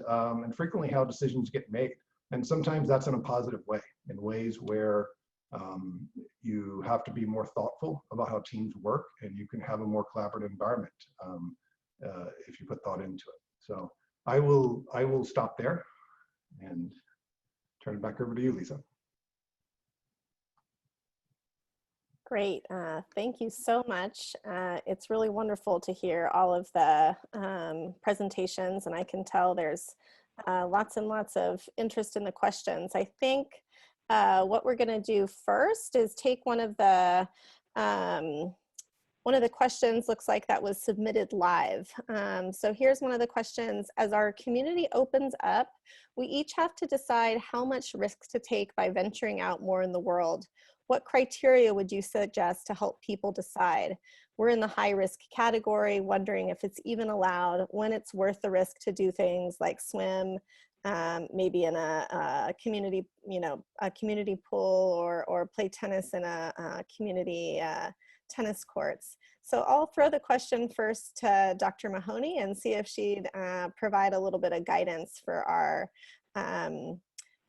frequently how decisions get made. And sometimes that's in a positive way, in ways where you have to be more thoughtful about how teams work, and you can have a more collaborative environment if you put thought into it. So I will stop there and turn it back over to you, Lisa. Great, thank you so much. It's really wonderful to hear all of the presentations, and I can tell there's Lots and lots of interest in the questions. I think what we're going to do first is take one of the questions. Looks like that was submitted live. So here's one of the questions. As our community opens up, we each have to decide how much risk to take by venturing out more in the world. What criteria would you suggest to help people decide? We're in the high risk category, wondering if it's even allowed, when it's worth the risk to do things like swim, maybe in a community, a community pool, or play tennis in a community tennis courts. So I'll throw the question first to Dr. Mahoney and see if she'd provide a little bit of guidance for our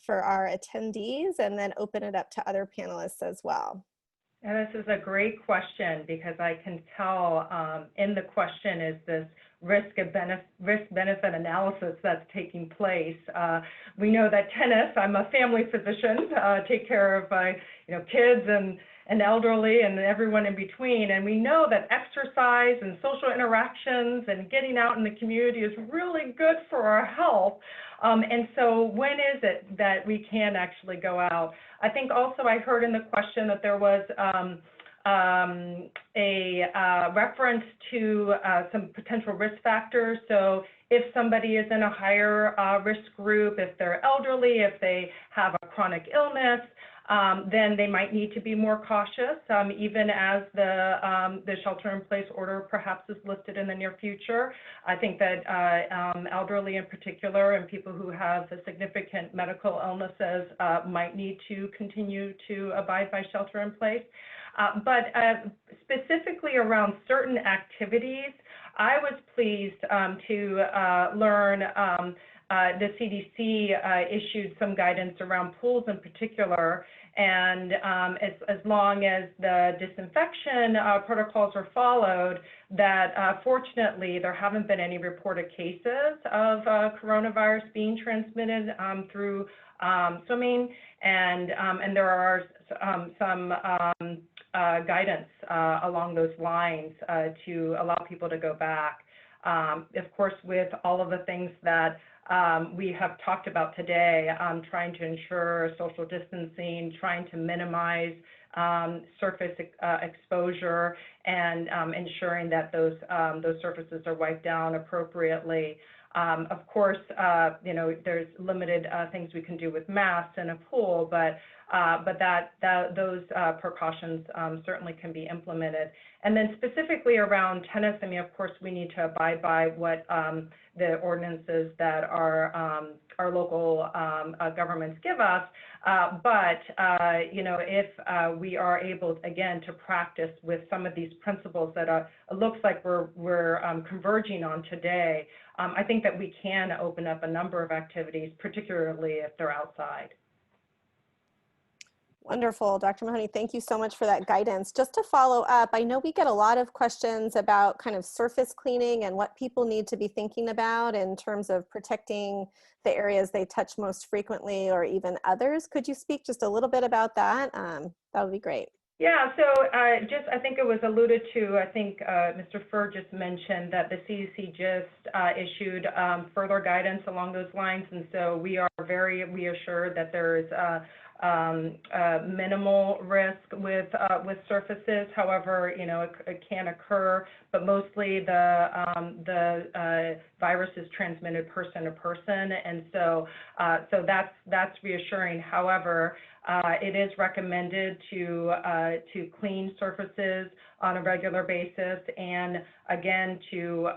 attendees, and then open it up to other panelists as well. And this is a great question, because I can tell in the question is this risk-benefit analysis that's taking place. We know that tennis, I'm a family physician, take care of kids and elderly and everyone in between. And we know that exercise and social interactions and getting out in the community is really good for our health. And so when is it that we can actually go out? I think also I heard in the question that there was a reference to some potential risk factors. So if somebody is in a higher risk group, if they're elderly, if they have a chronic illness, then they might need to be more cautious, even as the shelter-in-place order perhaps is lifted in the near future. I think that elderly in particular, and people who have significant medical illnesses might need to continue to abide by shelter-in-place. But specifically around certain activities, I was pleased to learn the CDC issued some guidance around pools in particular, and as long as the disinfection protocols are followed, that fortunately there haven't been any reported cases of coronavirus being transmitted through swimming, and there are some guidance along those lines to allow people to go back. Of course, with all of the things that we have talked about today, trying to ensure social distancing, trying to minimize surface exposure, and ensuring that those surfaces are wiped down appropriately. Of course, there's limited things we can do with masks in a pool, but those precautions certainly can be implemented. And then specifically around tennis, I mean, of course, we need to abide by what the ordinances that our local governments give us. But if we are able, again, to practice with some of these principles that it looks like we're converging on today, I think that we can open up a number of activities, particularly if they're outside. Wonderful, Dr. Mahoney, thank you so much for that guidance. Just to follow up, I know we get a lot of questions about kind of surface cleaning and what people need to be thinking about in terms of protecting the areas they touch most frequently, or even others. Could you speak just a little bit about that? That would be great. Yeah, so I think it was alluded to, I think Mr. Furr just mentioned that the CDC just issued further guidance along those lines, and so we are very reassured that there is minimal risk with surfaces. However, it can occur, but mostly the virus is transmitted person to person, and so that's reassuring. However, it is recommended to clean surfaces on a regular basis, and again to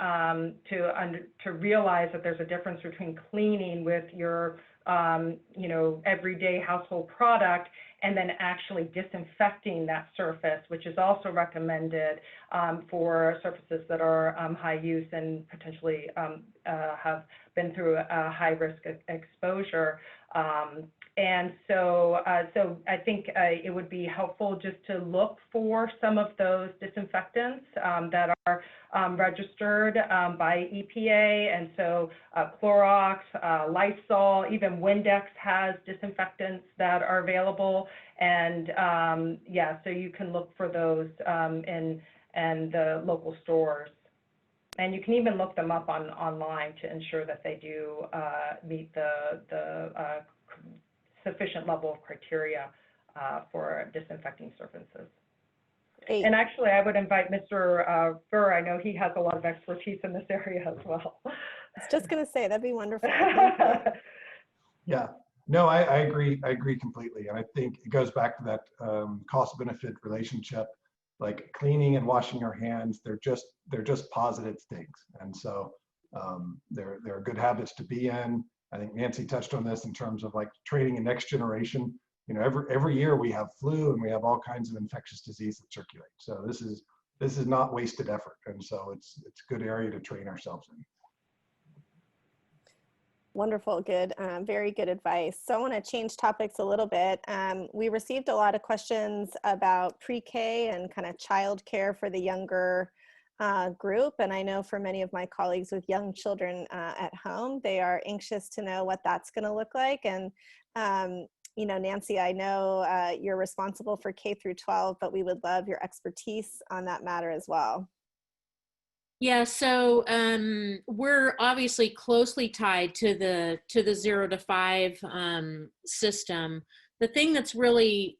realize that there's a difference between cleaning with your everyday household product and then actually disinfecting that surface, which is also recommended for surfaces that are high use and potentially have been through a high risk exposure. And so I think it would be helpful just to look for some of those disinfectants that are registered by EPA. And so Clorox, Lysol, even Windex has disinfectants that are available. And yeah, so you can look for those in the local stores. And you can even look them up online to ensure that they do meet the sufficient level of criteria for disinfecting surfaces. Great. And actually, I would invite Mr. Burr. I know he has a lot of expertise in this area as well. I was just going to say, that'd be wonderful. Yeah, no, I agree. I agree completely. And I think it goes back to that cost-benefit relationship. Like cleaning and washing our hands, they're just positive things. And so they're good habits to be in. I think Nancy touched on this in terms of like training a next generation. You know, every year we have flu and we have all kinds of infectious disease that circulate. So this is not wasted effort. And so it's a good area to train ourselves in. Wonderful, good, very good advice. So I want to change topics a little bit. We received a lot of questions about pre-K and kind of childcare for the younger group. And I know for many of my colleagues with young children at home, they are anxious to know what that's going to look like. And you know, Nancy, I know you're responsible for K through 12, but we would love your expertise on that matter as well. Yeah, so we're obviously closely tied to the 0 to 5 system. The thing that's really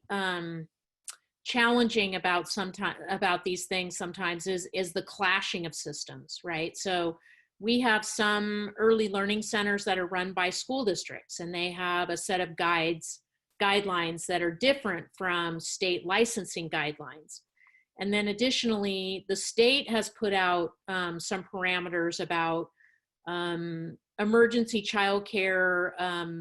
challenging about these things sometimes is the clashing of systems, right? So we have some early learning centers that are run by school districts, and they have a set of guidelines that are different from state licensing guidelines. And then additionally, the state has put out some parameters about emergency childcare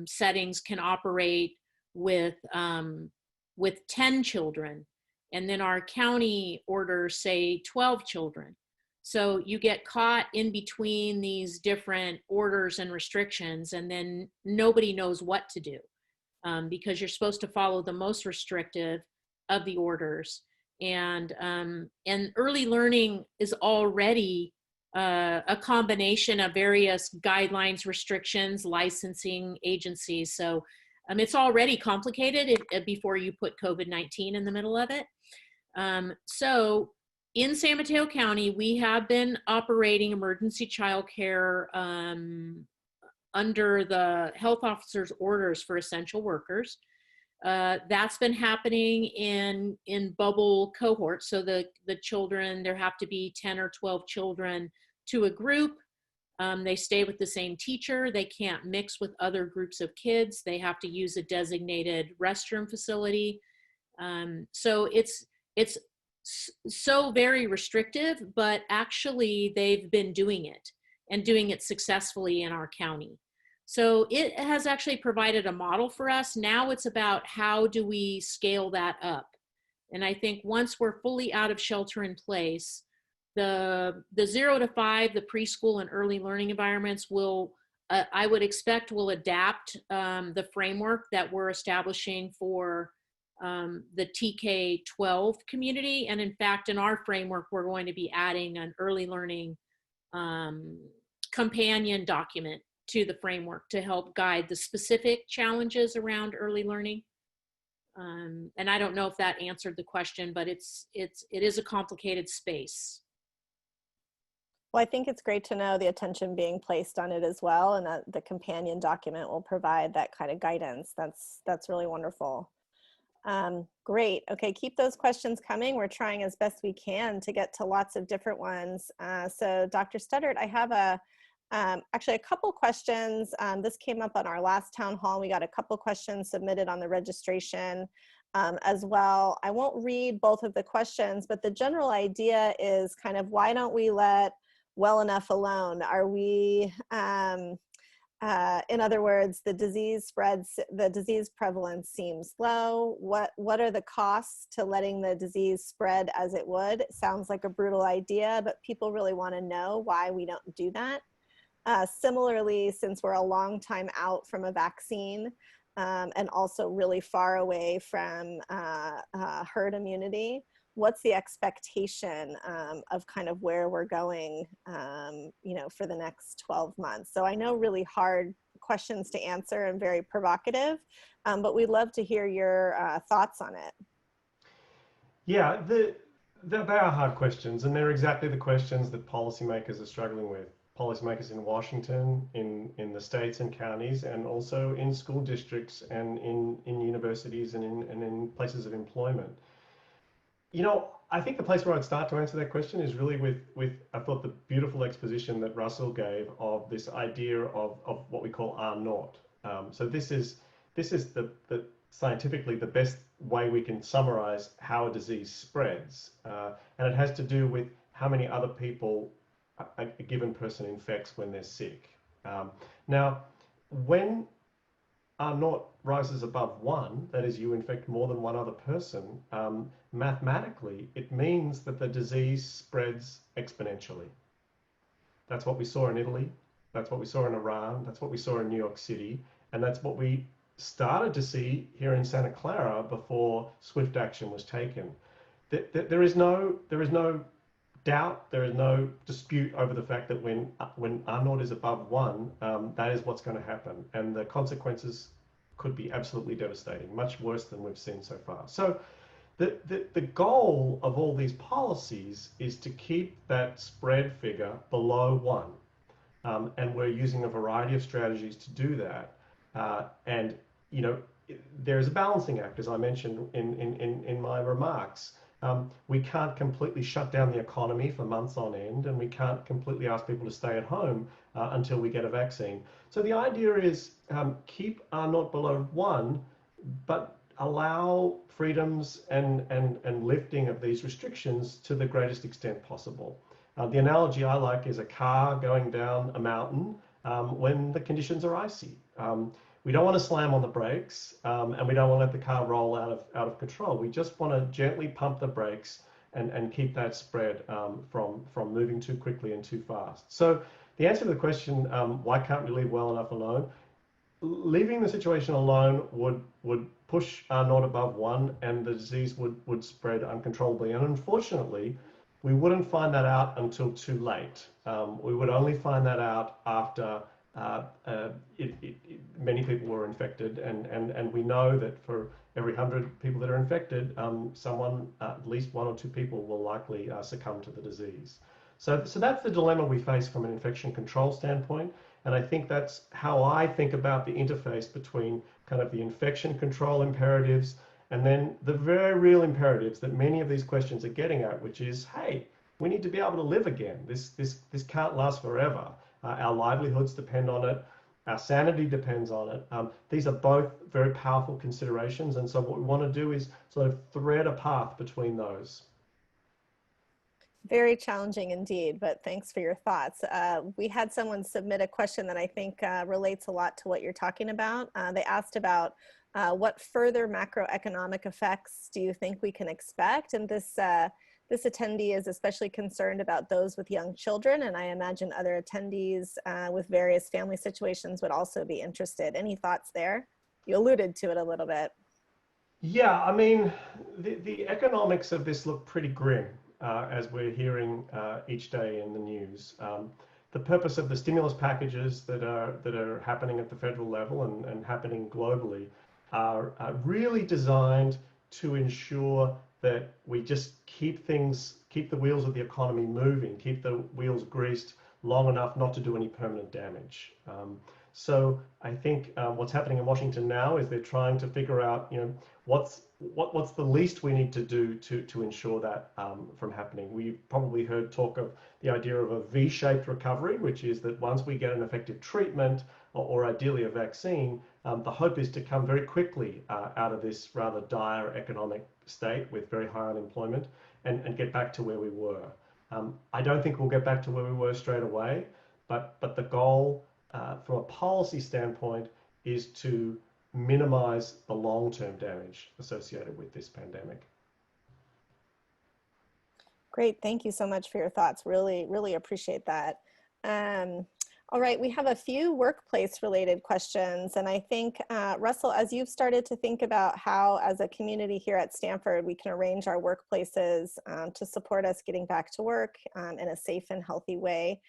settings can operate with 10 children. And then our county orders say 12 children. So you get caught in between these different orders and restrictions, and then nobody knows what to do because you're supposed to follow the most restrictive of the orders. And early learning is already a combination of various guidelines, restrictions, licensing agencies. So it's already complicated before you put COVID-19 in the middle of it. So in San Mateo County, we have been operating emergency childcare under the health officer's orders for essential workers. That's been happening in bubble cohorts. So the children, there have to be 10 or 12 children to a group. They stay with the same teacher. They can't mix with other groups of kids. They have to use a designated restroom facility. So it's so very restrictive, but actually they've been doing it and doing it successfully in our county. So it has actually provided a model for us. Now it's about how do we scale that up? And I think once we're fully out of shelter in place, the 0 to 5, the preschool and early learning environments will, I would expect, will adapt the framework that we're establishing for the TK-12 community. And in fact, in our framework, we're going to be adding an early learning companion document to the framework to help guide the specific challenges around early learning. And I don't know if that answered the question, but it is a complicated space. Well, I think it's great to know the attention being placed on it as well, and that the companion document will provide that kind of guidance. That's really wonderful. Great. Okay, keep those questions coming. We're trying as best we can to get to lots of different ones. So Dr. Studdert, I have actually a couple questions. This came up on our last town hall. We got a couple questions submitted on the registration as well. I won't read both of the questions, but the general idea is kind of, why don't we let well enough alone? Are we, in other words, the disease prevalence seems low. What are the costs to letting the disease spread as it would? It sounds like a brutal idea, but people really want to know why we don't do that. Similarly, since we're a long time out from a vaccine and also really far away from herd immunity, what's the expectation of kind of where we're going, you know, for the next 12 months? So I know really hard questions to answer and very provocative, but we'd love to hear your thoughts on it. Yeah, They are hard questions, and they're exactly the questions that policymakers are struggling with. Policymakers in Washington, in the states and counties, and also in school districts and in universities and in places of employment. You know, I think the place where I'd start to answer that question is really with I thought the beautiful exposition that Russell gave of this idea of what we call R naught. So this is the scientifically the best way we can summarize how a disease spreads, and it has to do with how many other people a given person infects when they're sick. Now, when R naught rises above 1, that is, you infect more than one other person, mathematically, it means that the disease spreads exponentially. That's what we saw in Italy. That's what we saw in Iran. That's what we saw in New York City. And that's what we started to see here in Santa Clara before swift action was taken. There is no doubt, there is no dispute over the fact that when R naught is above 1, that is what's going to happen, and the consequences could be absolutely devastating, much worse than we've seen so far. So the goal of all these policies is to keep that spread figure below 1, and we're using a variety of strategies to do that. And you know, there's a balancing act, as I mentioned in my remarks. We can't completely shut down the economy for months on end, and we can't completely ask people to stay at home until we get a vaccine. So the idea is keep R naught below 1, but allow freedoms and lifting of these restrictions to the greatest extent possible. The analogy I like is a car going down a mountain when the conditions are icy. We don't want to slam on the brakes, and we don't want to let the car roll out of control. We just want to gently pump the brakes and keep that spread from moving too quickly and too fast. So the answer to the question, why can't we leave well enough alone? Leaving the situation alone would push R naught above 1, and the disease would spread uncontrollably. And unfortunately, we wouldn't find that out until too late. We would only find that out after many people were infected, and we know that for every 100 people that are infected, at least 1 or 2 people will likely succumb to the disease. So that's the dilemma we face from an infection control standpoint, and I think that's how I think about the interface between kind of the infection control imperatives and then the very real imperatives that many of these questions are getting at, which is, hey, we need to be able to live again. This can't last forever. Our livelihoods depend on it. Our sanity depends on it. These are both very powerful considerations, and so what we want to do is sort of thread a path between those. Very challenging indeed, but thanks for your thoughts. We had someone submit a question that I think relates a lot to what you're talking about. They asked about what further macroeconomic effects do you think we can expect? And this attendee is especially concerned about those with young children, and I imagine other attendees with various family situations would also be interested. Any thoughts there? You alluded to it a little bit. Yeah, I mean, the economics of this look pretty grim, as we're hearing each day in the news. The purpose of the stimulus packages that are happening at the federal level and happening globally are really designed to ensure that we just keep the wheels of the economy moving, keep the wheels greased long enough not to do any permanent damage. So I think what's happening in Washington now is they're trying to figure out, you know, what's the least we need to do to ensure that from happening. We've probably heard talk of the idea of a V-shaped recovery, which is that once we get an effective treatment or ideally a vaccine, the hope is to come very quickly out of this rather dire economic state with very high unemployment and get back to where we were. I don't think we'll get back to where we were straight away, but the goal from a policy standpoint is to minimize the long-term damage associated with this pandemic. Great, thank you so much for your thoughts. Really appreciate that. All right, we have a few workplace related questions. And I think, Russell, as you've started to think about how, as a community here at Stanford, we can arrange our workplaces to support us getting back to work in a safe and healthy way,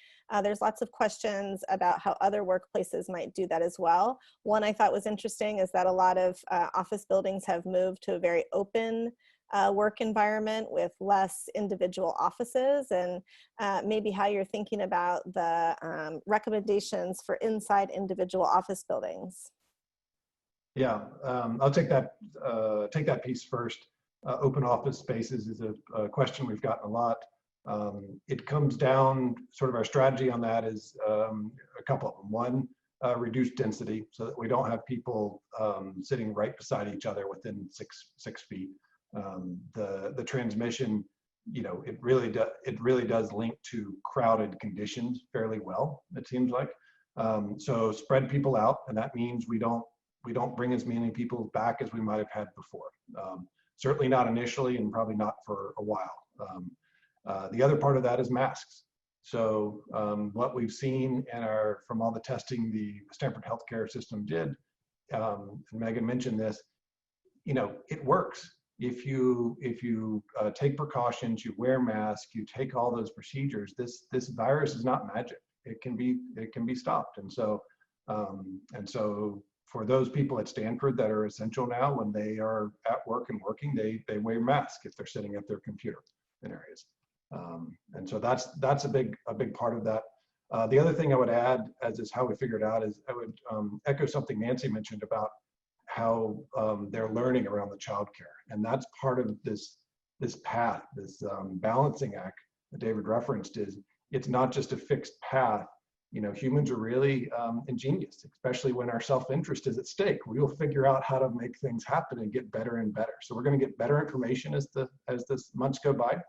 there's lots of questions about how other workplaces might do that as well. One I thought was interesting is that a lot of office buildings have moved to a very open work environment with less individual offices, and maybe how you're thinking about the recommendations for inside individual office buildings. Yeah, I'll take that piece first. Open office spaces is a question we've gotten a lot. It comes down, sort of our strategy on that is a couple of them. One, reduced density so that we don't have people sitting right beside each other within six feet. The transmission, you know, it really does link to crowded conditions fairly well, it seems like. So spread people out, and that means we don't bring as many people back as we might have had before. Certainly not initially, and probably not for a while. The other part of that is masks. So what we've seen from all the testing the Stanford healthcare system did, and Megan mentioned this, you know, it works. If you take precautions, you wear masks, you take all those procedures, this virus is not magic. It can be stopped. And so for those people at Stanford that are essential now, when they are at work and working, they wear masks if they're sitting at their computer in areas. And so that's a big part of that. The other thing I would add, as is how we figured out, is I would echo something Nancy mentioned about how they're learning around the childcare, and that's part of this path, this balancing act that David referenced. Is it's not just a fixed path. You know, humans are really ingenious, especially when our self-interest is at stake. We will figure out how to make things happen and get better and better. So we're going to get better information as the months go by.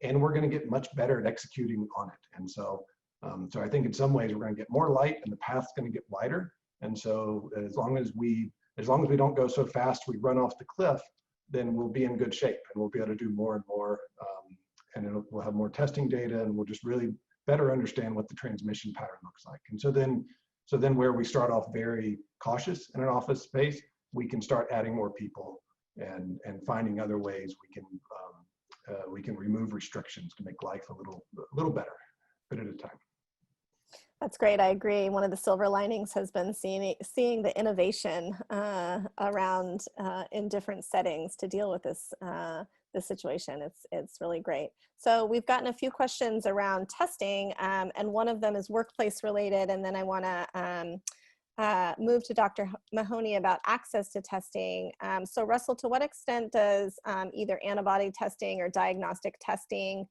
And we're going to get much better at executing on it. And so I think in some ways we're going to get more light, and the path's going to get wider. And so as long as we don't go so fast we run off the cliff, then we'll be in good shape, and we'll be able to do more and more. And we'll have more testing data, and we'll just really better understand what the transmission pattern looks like. And so then where we start off very cautious in an office space, we can start adding more people and finding other ways we can remove restrictions to make life a little better, bit at a time. That's great. I agree. One of the silver linings has been seeing the innovation around in different settings to deal with this situation. It's really great. So we've gotten a few questions around testing, and one of them is workplace related, and then I want to move to Dr. Mahoney about access to testing. So Russell, to what extent does either antibody testing or diagnostic testing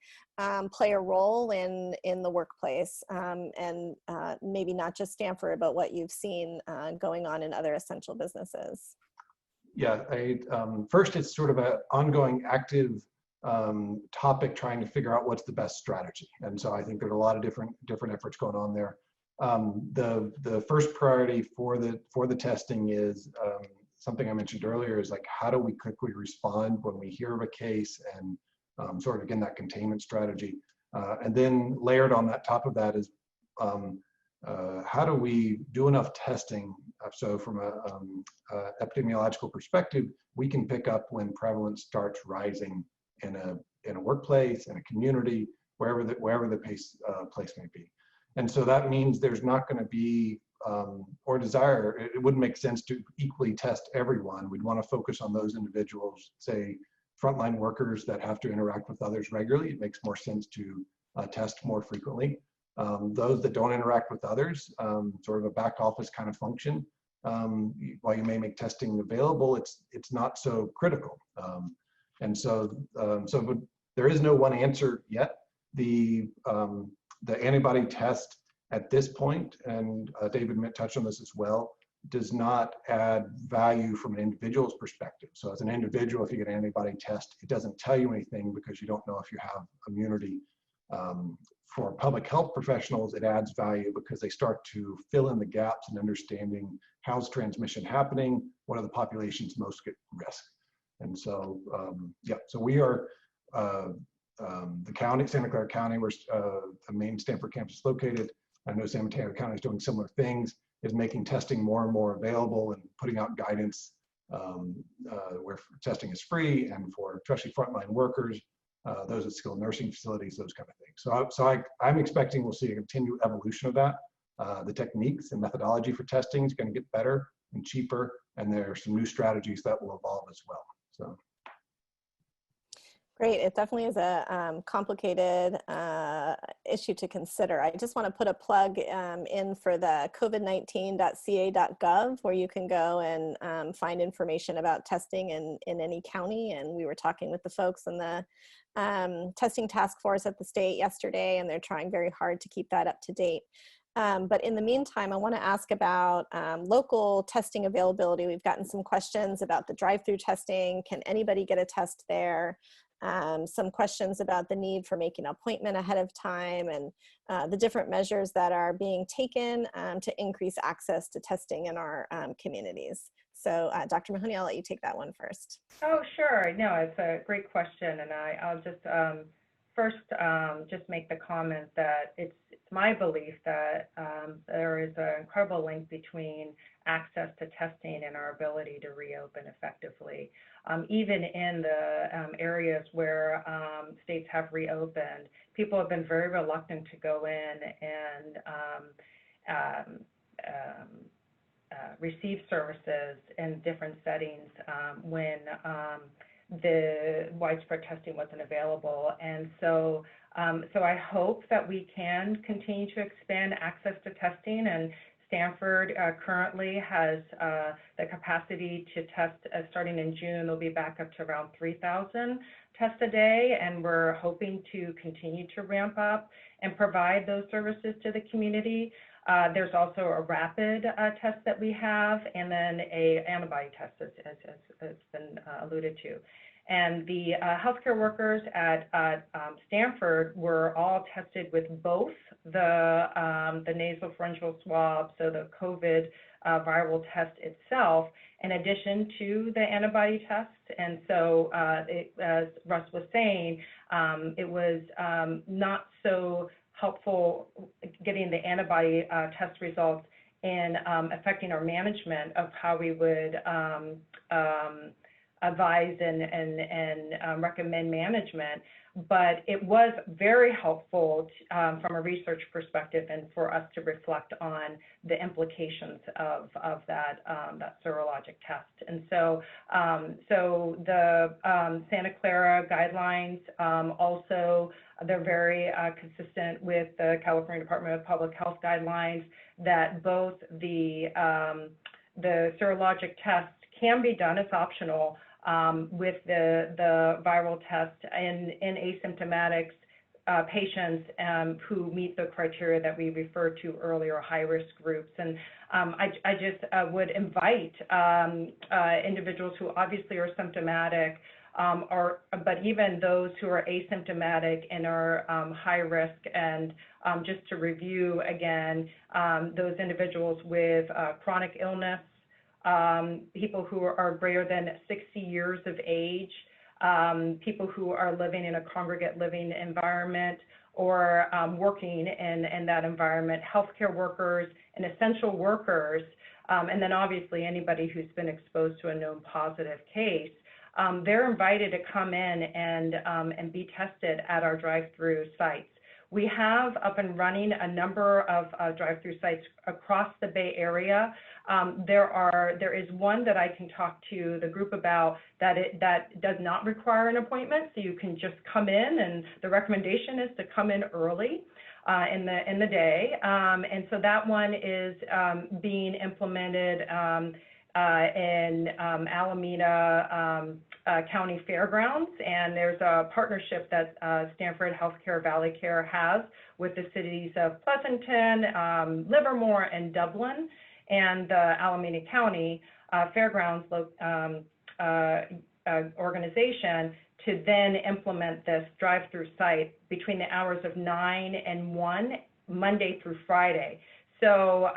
play a role in the workplace, and maybe not just Stanford, but what you've seen going on in other essential businesses? Yeah, first, it's sort of an ongoing active topic trying to figure out what's the best strategy. And so I think there's a lot of different efforts going on there. The first priority for the testing is something I mentioned earlier, is like, how do we quickly respond when we hear of a case, and sort of, again, that containment strategy. And then layered on that top of that is how do we do enough testing so from a epidemiological perspective, we can pick up when prevalence starts rising in a workplace, in a community, wherever the place may be. And so that means there's not going to be, or desire, it wouldn't make sense to equally test everyone. We'd want to focus on those individuals, say frontline workers that have to interact with others regularly. It makes more sense to test more frequently. Those that don't interact with others, sort of a back office kind of function, while you may make testing available, it's not so critical. And so but there is no one answer yet. The antibody test at this point, and David touched on this as well, does not add value from an individual's perspective. So as an individual, if you get an antibody test, it doesn't tell you anything because you don't know if you have immunity. For public health professionals, it adds value because they start to fill in the gaps in understanding how's transmission happening, what are the populations most at risk. And so, yeah, so we are, the county, Santa Clara County, where the main Stanford campus is located. I know San Mateo County is doing similar things, is making testing more and more available and putting out guidance where testing is free, and for especially frontline workers, those at skilled nursing facilities, those kind of things. So I'm expecting we'll see a continued evolution of that. The techniques and methodology for testing is going to get better and cheaper, and there are some new strategies that will evolve as well. So. Great. It definitely is a complicated issue to consider. I just want to put a plug in for the covid19.ca.gov, where you can go and find information about testing in any county. And we were talking with the folks in the testing task force at the state yesterday, and they're trying very hard to keep that up to date. But in the meantime, I want to ask about local testing availability. We've gotten some questions about the drive-through testing. Can anybody get a test there? Some questions about the need for making an appointment ahead of time, and the different measures that are being taken to increase access to testing in our communities. So Dr. Mahoney, I'll let you take that one first. Oh, sure. No, it's a great question. And I'll just first just make the comment that it's my belief that there is an incredible link between access to testing and our ability to reopen effectively. Even in the areas where states have reopened, people have been very reluctant to go in and receive services in different settings when the widespread testing wasn't available. And so I hope that we can continue to expand access to testing, and Stanford currently has the capacity to test starting in June. They'll be back up to around 3,000 tests a day, and we're hoping to continue to ramp up and provide those services to the community. There's also a rapid test that we have, and then a antibody test, as has been alluded to. And the healthcare workers at Stanford were all tested with both the nasopharyngeal swab, so the COVID viral test itself, in addition to the antibody test. And so, as Russ was saying, it was not so helpful getting the antibody test results in affecting our management of how we would advise and recommend management, but it was very helpful from a research perspective, and for us to reflect on the implications of that serologic test. And so, the Santa Clara guidelines also, they're very consistent with the California Department of Public Health guidelines, that both the serologic test can be done, it's optional, with the viral test in asymptomatic patients who meet the criteria that we referred to earlier, high-risk groups. And I just would invite individuals who obviously are symptomatic, but even those who are asymptomatic and are high risk, and just to review again, those individuals with chronic illness, people who are greater than 60 years of age, people who are living in a congregate living environment, or working in that environment, healthcare workers and essential workers, and then obviously anybody who's been exposed to a known positive case. They're invited to come in and be tested at our drive-through sites. We have up and running a number of drive-through sites across the Bay Area. There is one that I can talk to the group about that does not require an appointment, so you can just come in, and the recommendation is to come in early in the day. And so that one is being implemented in Alameda County Fairgrounds, and there's a partnership that Stanford Healthcare Valley Care has with the cities of Pleasanton, Livermore, and Dublin, and the Alameda County Fairgrounds organization to then implement this drive-through site between the hours of 9 and 1, Monday through Friday. So,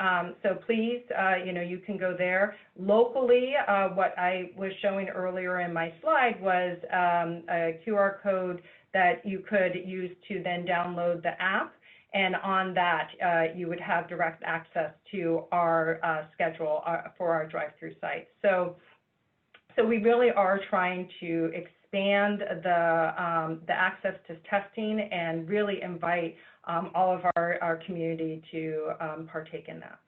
please, you can go there. Locally, what I was showing earlier in my slide was a QR code that you could use to then download the app. And on that, you would have direct access to our schedule for our drive-through site. So we really are trying to expand the access to testing and really invite all of our community to partake in that.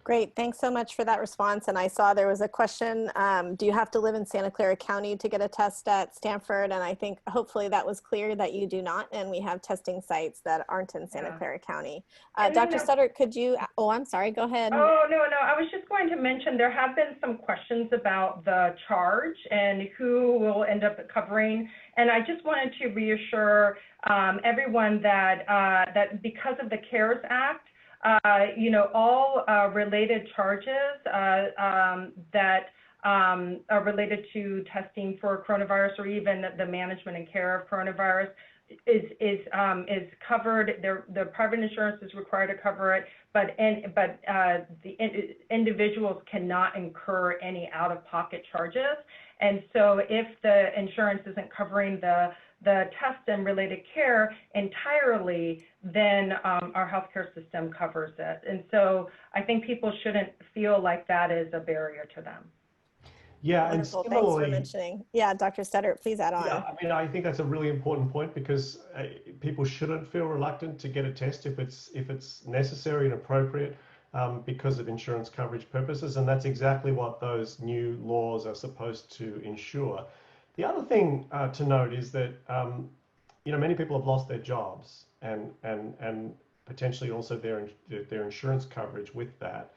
Great, thanks so much for that response. And I saw there was a question, do you have to live in Santa Clara County to get a test at Stanford? And I think hopefully that was clear that you do not, and we have testing sites that aren't in Santa Clara County. Dr. Studdert, could you, oh, I'm sorry, go ahead. Oh, no, I was just going to mention there have been some questions about the charge and who will end up covering. And I just wanted to reassure everyone that, that because of the CARES Act, you know, all related charges that are related to testing for coronavirus, or even the management and care of coronavirus, is covered. The private insurance is required to cover it, but the individuals cannot incur any out-of-pocket charges. And so, if the insurance isn't covering the test and related care entirely, then our healthcare system covers it. And so I think people shouldn't feel like that is a barrier to them. Yeah, wonderful. And Thanks for mentioning. Yeah, Dr. Studdert, please add on. Yeah, I mean, I think that's a really important point, because people shouldn't feel reluctant to get a test if it's necessary and appropriate because of insurance coverage purposes, and that's exactly what those new laws are supposed to ensure. The other thing to note is that you know, many people have lost their jobs and potentially also their insurance coverage with that.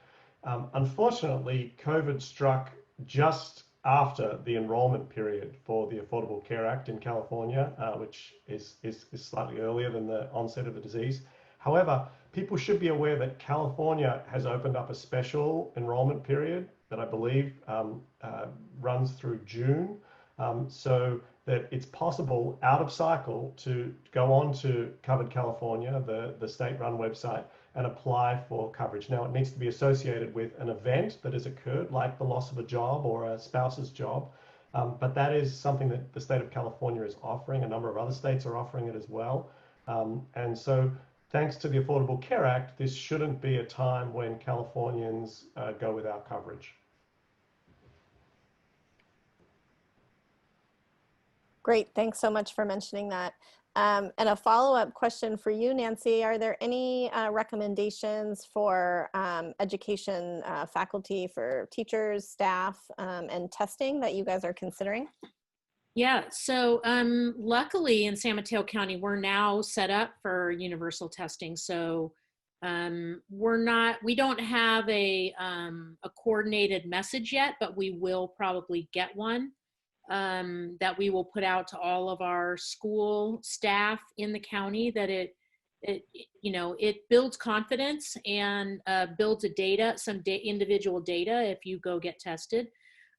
Unfortunately, COVID struck just after the enrollment period for the Affordable Care Act in California, which is slightly earlier than the onset of the disease. However, people should be aware that California has opened up a special enrollment period that I believe runs through June, so that it's possible out of cycle to go on to Covered California, the state-run website, and apply for coverage. Now, it needs to be associated with an event that has occurred, like the loss of a job or a spouse's job, but that is something that the state of California is offering. A number of other states are offering it as well. And so, thanks to the Affordable Care Act, this shouldn't be a time when Californians go without coverage. Great, thanks so much for mentioning that. And a follow-up question for you, Nancy, are there any recommendations for education faculty, for teachers, staff, and testing that you guys are considering? Yeah, so luckily in San Mateo County, we're now set up for universal testing. So we don't have a coordinated message yet, but we will probably get one. That we will put out to all of our school staff in the county, that it builds confidence and builds some individual data if you go get tested.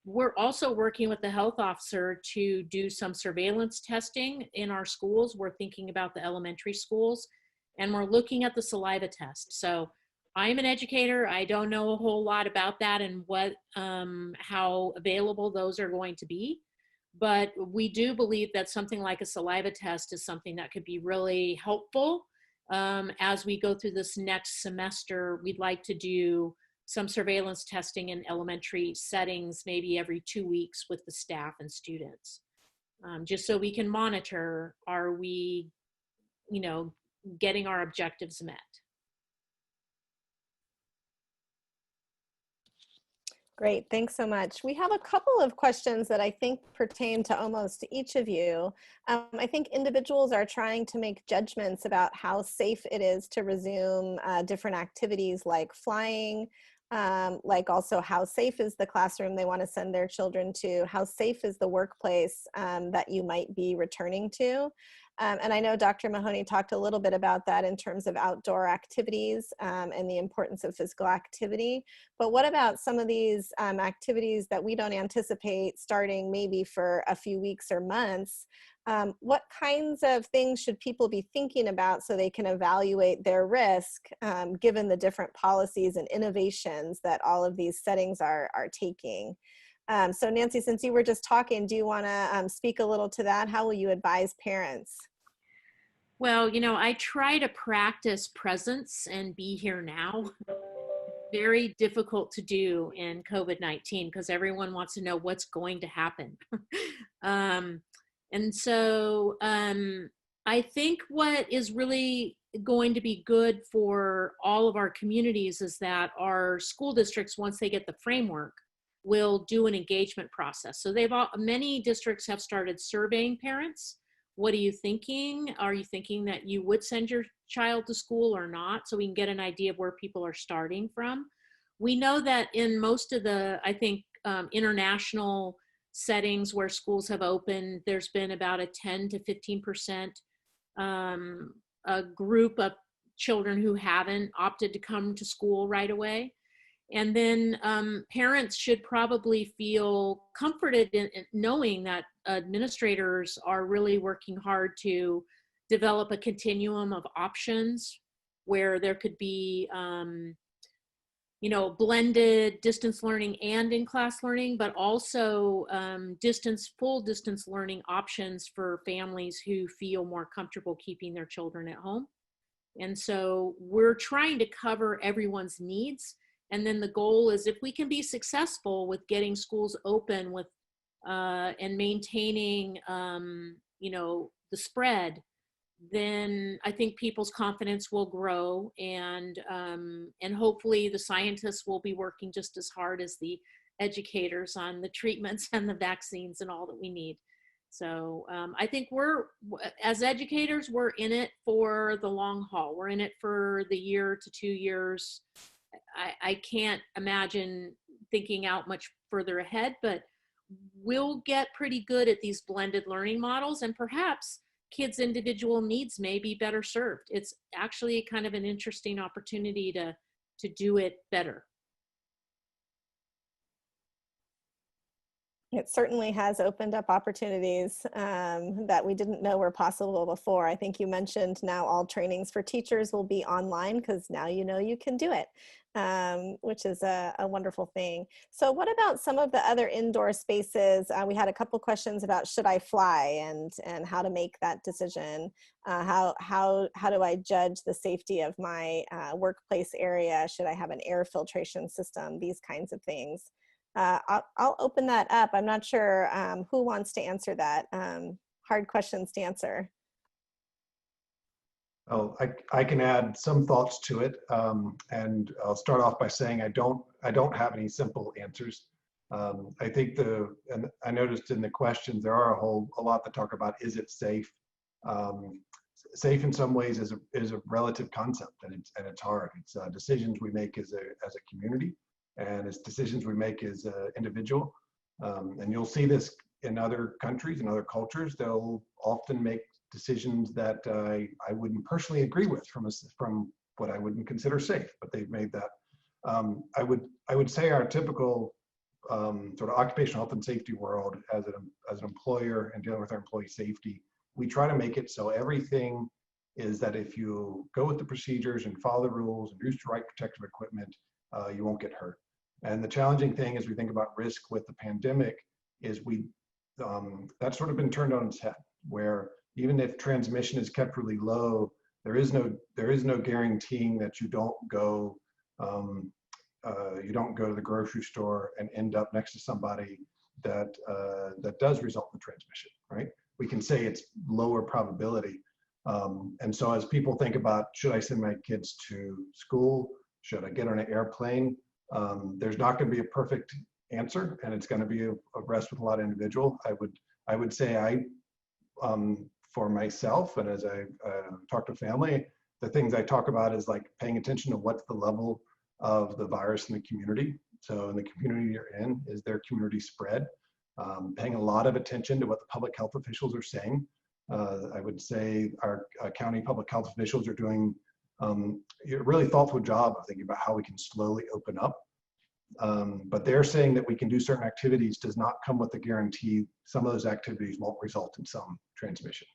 We're also working with the health officer to do some surveillance testing in our schools. We're thinking about the elementary schools, and we're looking at the saliva test. So I'm an educator. I don't know a whole lot about that and how available those are going to be. But we do believe that something like a saliva test is something that could be really helpful. As we go through this next semester, we'd like to do some surveillance testing in elementary settings, maybe every 2 weeks with the staff and students, just so we can monitor, are we, getting our objectives met? Great, thanks so much. We have a couple of questions that I think pertain to almost each of you. I think individuals are trying to make judgments about how safe it is to resume different activities like flying, like also how safe is the classroom they want to send their children to, how safe is the workplace that you might be returning to. And I know Dr. Mahoney talked a little bit about that in terms of outdoor activities and the importance of physical activity. But what about some of these activities that we don't anticipate starting maybe for a few weeks or months? What kinds of things should people be thinking about so they can evaluate their risk given the different policies and innovations that all of these settings are taking? So Nancy, since you were just talking, do you want to speak a little to that? How will you advise parents? Well, I try to practice presence and be here now. Very difficult to do in COVID-19 because everyone wants to know what's going to happen. And so I think what is really going to be good for all of our communities is that our school districts, once they get the framework, will do an engagement process. So many districts have started surveying parents. What are you thinking? Are you thinking that you would send your child to school or not? So we can get an idea of where people are starting from. We know that in most of the, I think, international settings where schools have opened, there's been about a 10 to 15% a group of children who haven't opted to come to school right away. And then parents should probably feel comforted in knowing that administrators are really working hard to develop a continuum of options where there could be blended distance learning and in-class learning, but also full distance learning options for families who feel more comfortable keeping their children at home. And so we're trying to cover everyone's needs. And then the goal is, if we can be successful with getting schools open with and maintaining, the spread, then I think people's confidence will grow, and hopefully the scientists will be working just as hard as the educators on the treatments and the vaccines and all that we need. So I think as educators, we're in it for the long haul. We're in it for the year to 2 years. I can't imagine thinking out much further ahead, but we'll get pretty good at these blended learning models, and perhaps kids' individual needs may be better served. It's actually kind of an interesting opportunity to do it better. It certainly has opened up opportunities that we didn't know were possible before. I think you mentioned now all trainings for teachers will be online, because now you know you can do it, which is a wonderful thing. So what about some of the other indoor spaces? We had a couple questions about should I fly and how to make that decision. How do I judge the safety of my workplace area? Should I have an air filtration system? These kinds of things. I'll open that up. I'm not sure who wants to answer that. Hard questions to answer. Oh, I can add some thoughts to it, and I'll start off by saying I don't have any simple answers. I think and I noticed in the questions there are a lot that talk about, is it safe? Safe in some ways is a relative concept, and it's hard. It's decisions we make as a community, and it's decisions we make as an individual. And you'll see this in other countries and other cultures. They'll often make decisions that I wouldn't personally agree with from what I wouldn't consider safe, but they've made that. I would say our typical sort of occupational health and safety world as an employer and dealing with our employee safety, we try to make it so everything is that if you go with the procedures and follow the rules and use the right protective equipment, you won't get hurt. And the challenging thing as we think about risk with the pandemic is that's sort of been turned on its head, where even if transmission is kept really low, there is no guaranteeing that you don't go to the grocery store and end up next to somebody that does result in transmission, right? We can say it's lower probability. And so as people think about, should I send my kids to school? Should I get on an airplane? There's not going to be a perfect answer, and it's going to be a rest with a lot of individual. I would say for myself, and as I talk to family, the things I talk about is like paying attention to what's the level of the virus in the community. So in the community you're in, is there community spread? Paying a lot of attention to what the public health officials are saying. I would say our county public health officials are doing a really thoughtful job of thinking about how we can slowly open up. But they're saying that we can do certain activities does not come with the guarantee some of those activities won't result in some transmission.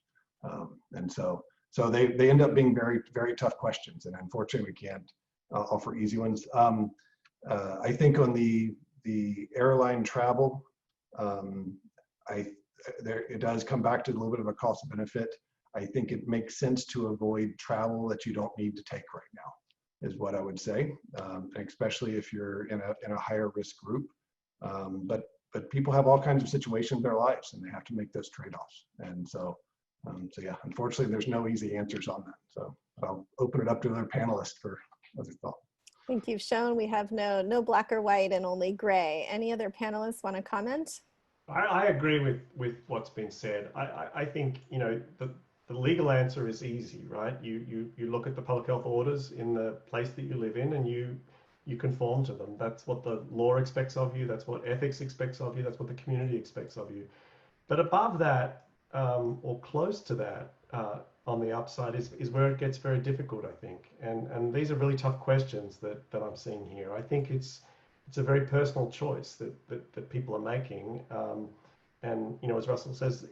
And so they end up being very, very tough questions, and unfortunately we can't offer easy ones. I think on the airline travel, it does come back to a little bit of a cost benefit. I think it makes sense to avoid travel that you don't need to take right now, is what I would say, especially if you're in a higher risk group. But people have all kinds of situations in their lives, and they have to make those trade-offs. And so So yeah, unfortunately, there's no easy answers on that. So I'll open it up to other panelists for other thought. I think you've shown we have no black or white and only gray. Any other panelists want to comment? I agree with what's been said. I think, you know, the legal answer is easy, right? You look at the public health orders in the place that you live in, and you conform to them. That's what the law expects of you. That's what ethics expects of you. That's what the community expects of you. But above that, or close to that, on the upside is where it gets very difficult, I think. And these are really tough questions that I'm seeing here. I think it's a very personal choice that people are making. And, you know, as Russell says,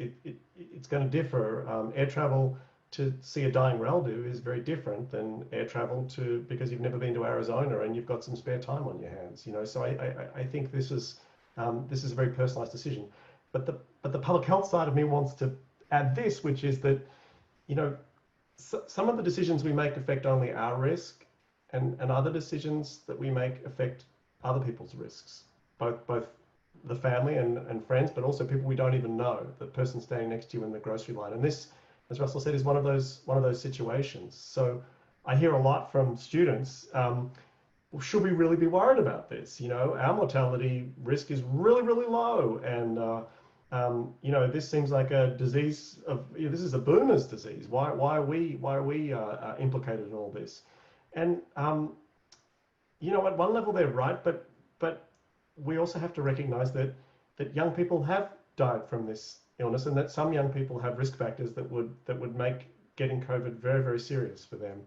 it's going to differ. Air travel to see a dying relative is very different than air travel because you've never been to Arizona and you've got some spare time on your hands, you know. So I think this is a very personalized decision. But the public health side of me wants to add this, which is that, you know, some of the decisions we make affect only our risk, and other decisions that we make affect other people's risks, both the family and friends, but also people we don't even know, the person standing next to you in the grocery line. And this, as Russell said, is one of those situations. So I hear a lot from students, well, should we really be worried about this? You know, our mortality risk is really, really low. And, you know, this seems like a disease this is a boomer's disease. Why are we implicated in all this? And, you know, at one level they're right, but we also have to recognize that young people have died from this illness, and that some young people have risk factors that would make getting COVID very, very serious for them.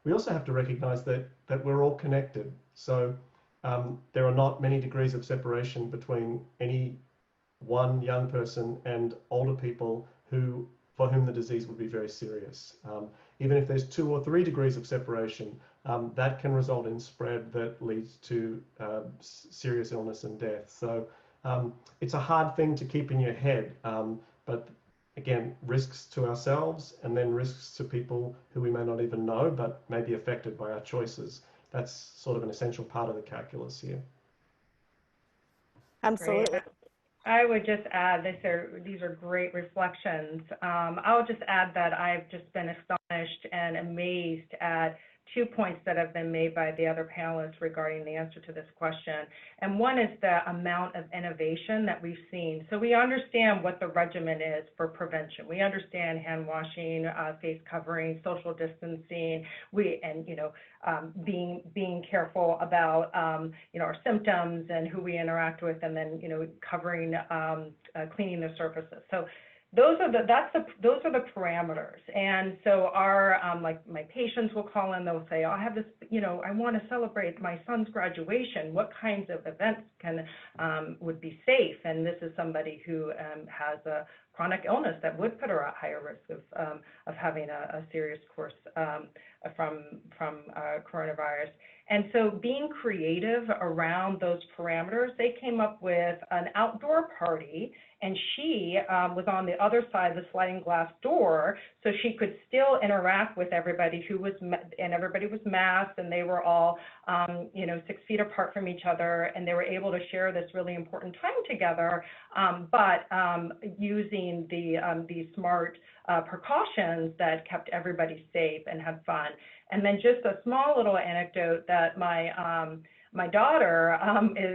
We also have to recognize that we're all connected. So there are not many degrees of separation between any one young person and older people for whom the disease would be very serious. Even if there's 2 or 3 degrees of separation, that can result in spread that leads to serious illness and death. So it's a hard thing to keep in your head, but again, risks to ourselves and then risks to people who we may not even know, but may be affected by our choices. That's sort of an essential part of the calculus here. Absolutely. Great. I would just add, these are great reflections. I'll just add that I've just been astonished and amazed at 2 points that have been made by the other panelists regarding the answer to this question. And one is the amount of innovation that we've seen. So we understand what the regimen is for prevention. We understand hand washing, face covering, social distancing, being careful about our symptoms and who we interact with, and then covering, cleaning the surfaces. So those are the parameters. And so our like my patients will call in, they'll say, oh, I have this, I want to celebrate my son's graduation. What kinds of events would be safe? And this is somebody who has a chronic illness that would put her at higher risk of having a serious course from coronavirus. And so being creative around those parameters, they came up with an outdoor party, and she was on the other side of the sliding glass door, so she could still interact with everybody and everybody was masked, and they were all, 6 feet apart from each other, and they were able to share this really important time together, but using the smart precautions that kept everybody safe and had fun. And then just a small little anecdote that my daughter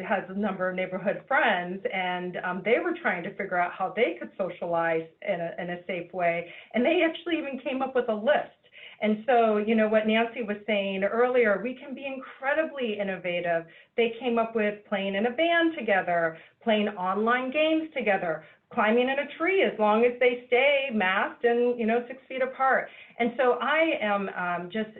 has a number of neighborhood friends, and they were trying to figure out how they could socialize in a safe way. And they actually even came up with a list. And so, what Nancy was saying earlier, we can be incredibly innovative. They came up with playing in a band together, playing online games together, climbing in a tree as long as they stay masked and 6 feet apart. And so I am just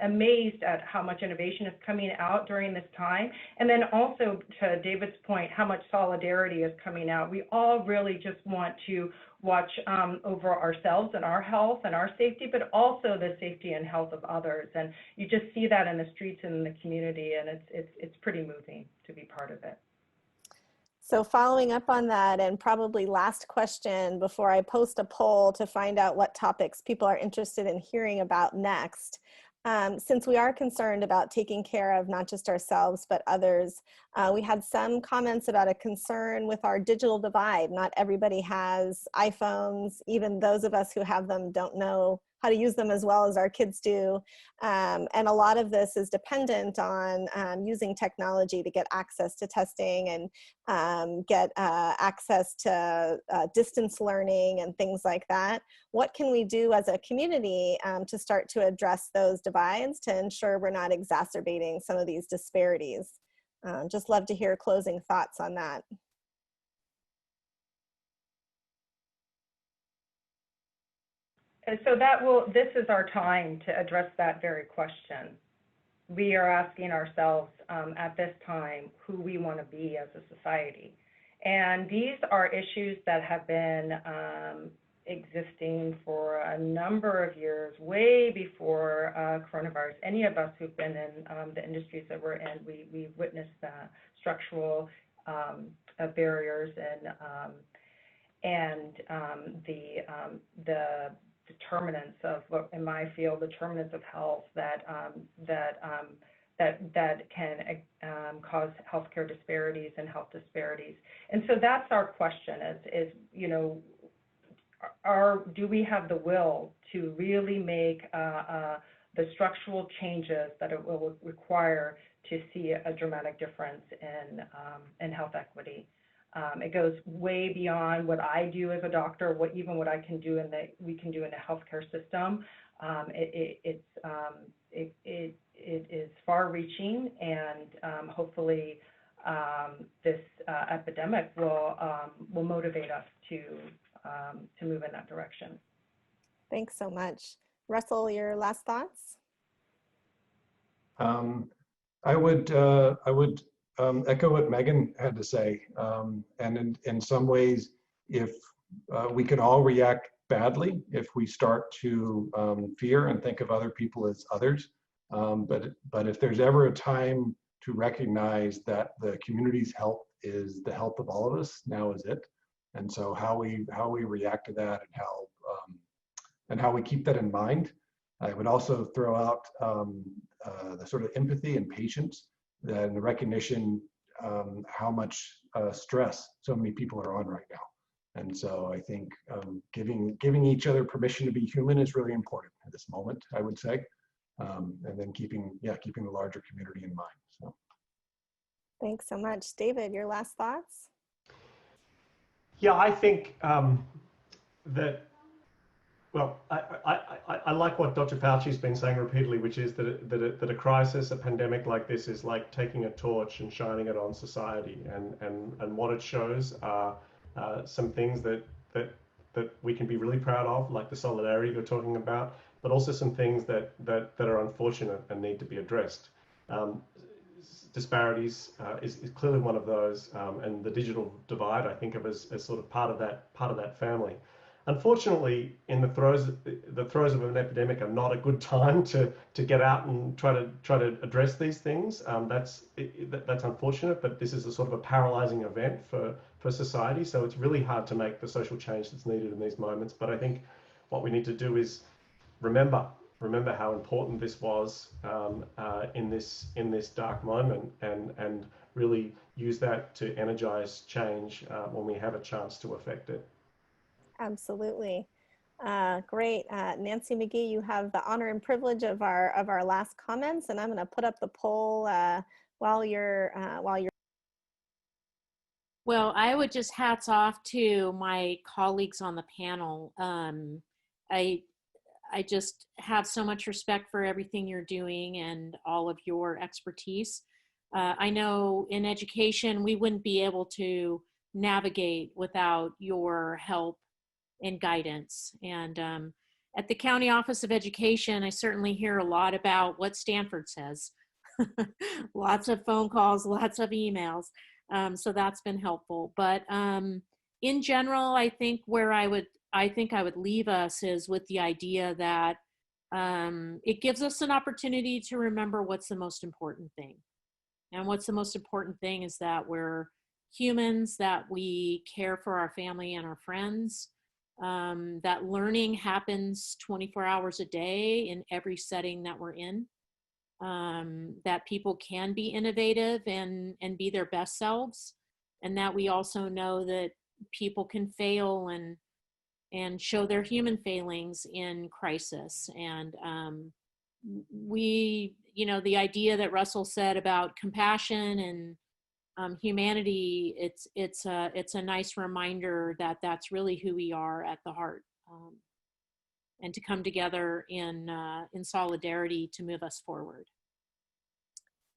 amazed at how much innovation is coming out during this time. And then also, to David's point, how much solidarity is coming out. We all really just want to watch over ourselves and our health and our safety, but also the safety and health of others. And you just see that in the streets and in the community, and it's pretty moving to be part of it. So following up on that, and probably last question before I post a poll to find out what topics people are interested in hearing about next, Since we are concerned about taking care of not just ourselves, but others, we had some comments about a concern with our digital divide. Not everybody has iPhones. Even those of us who have them don't know how to use them as well as our kids do. And a lot of this is dependent on using technology to get access to testing and get access to distance learning and things like that. What can we do as a community to start to address those divides to ensure we're not exacerbating some of these disparities? Just love to hear closing thoughts on that. And so this is our time to address that very question. We are asking ourselves at this time who we want to be as a society. And these are issues that have been existing for a number of years, way before coronavirus. Any of us who've been in the industries that we're in, we've witnessed the structural barriers and the determinants of, in my field, determinants of health that can cause healthcare disparities and health disparities. And so that's our question: is you know, do we have the will to really make the structural changes that it will require to see a dramatic difference in health equity? It goes way beyond what I do as a doctor, even what I can do we can do in the healthcare system. It is far-reaching, and hopefully this epidemic will motivate us to move in that direction. Thanks so much. Russell, your last thoughts? I would echo what Megan had to say. And in some ways, if we can all react badly if we start to fear and think of other people as others. But if there's ever a time to recognize that the community's health is the health of all of us, now is it. And so how we react to that and how we keep that in mind. I would also throw out the sort of empathy and patience and the recognition how much stress so many people are on right now. And so I think giving each other permission to be human is really important at this moment, I would say. And then keeping the larger community in mind. So. Thanks so much. David, your last thoughts? Yeah, I think that, well, I like what Dr. Fauci's been saying repeatedly, which is that a crisis, a pandemic like this is like taking a torch and shining it on society. And what it shows are some things that we can be really proud of, like the solidarity you're talking about, but also some things that are unfortunate and need to be addressed. Disparities is clearly one of those, and the digital divide I think of as sort of part of that family. Unfortunately, in the throes of an epidemic are not a good time to get out and try to address these things. That's unfortunate, but this is a sort of a paralyzing event for society. So it's really hard to make the social change that's needed in these moments. But I think what we need to do is remember how important this was in this dark moment, and really use that to energize change when we have a chance to affect it. Absolutely. Great. Nancy Magee, you have the honor and privilege of our last comments, and I'm going to put up the poll while you're. Well, I would just hats off to my colleagues on the panel. I just have so much respect for everything you're doing and all of your expertise. I know in education, we wouldn't be able to navigate without your help and guidance. And at the County Office of Education, I certainly hear a lot about what Stanford says. Lots of phone calls, lots of emails. So that's been helpful. But in general, I think I would leave us is with the idea that it gives us an opportunity to remember what's the most important thing. And what's the most important thing is that we're humans, that we care for our family and our friends, that learning happens 24 hours a day in every setting that we're in, that people can be innovative and be their best selves, and that we also know that people can fail and show their human failings in crisis. And the idea that Russell said about compassion and humanity, it's a nice reminder that that's really who we are at the heart, and to come together in solidarity to move us forward.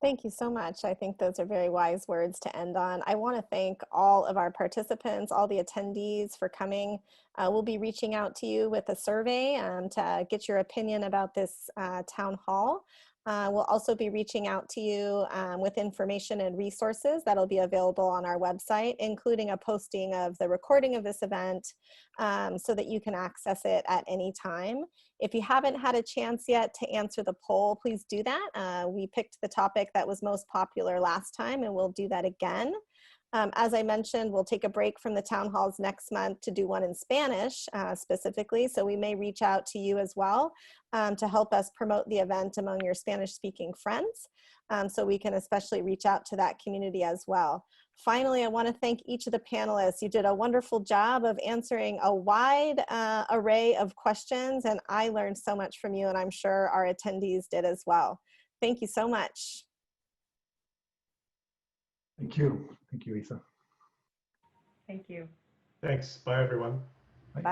Thank you so much. I think those are very wise words to end on. I want to thank all of our participants, all the attendees for coming. We'll be reaching out to you with a survey to get your opinion about this town hall. We'll also be reaching out to you with information and resources that'll be available on our website, including a posting of the recording of this event so that you can access it at any time. If you haven't had a chance yet to answer the poll, please do that. We picked the topic that was most popular last time, and we'll do that again. As I mentioned, we'll take a break from the town halls next month to do one in Spanish specifically, so we may reach out to you as well to help us promote the event among your Spanish-speaking friends, so we can especially reach out to that community as well. Finally, I want to thank each of the panelists. You did a wonderful job of answering a wide array of questions, and I learned so much from you, and I'm sure our attendees did as well. Thank you so much. Thank you. Thank you, Lisa. Thank you. Thanks. Bye, everyone. Bye.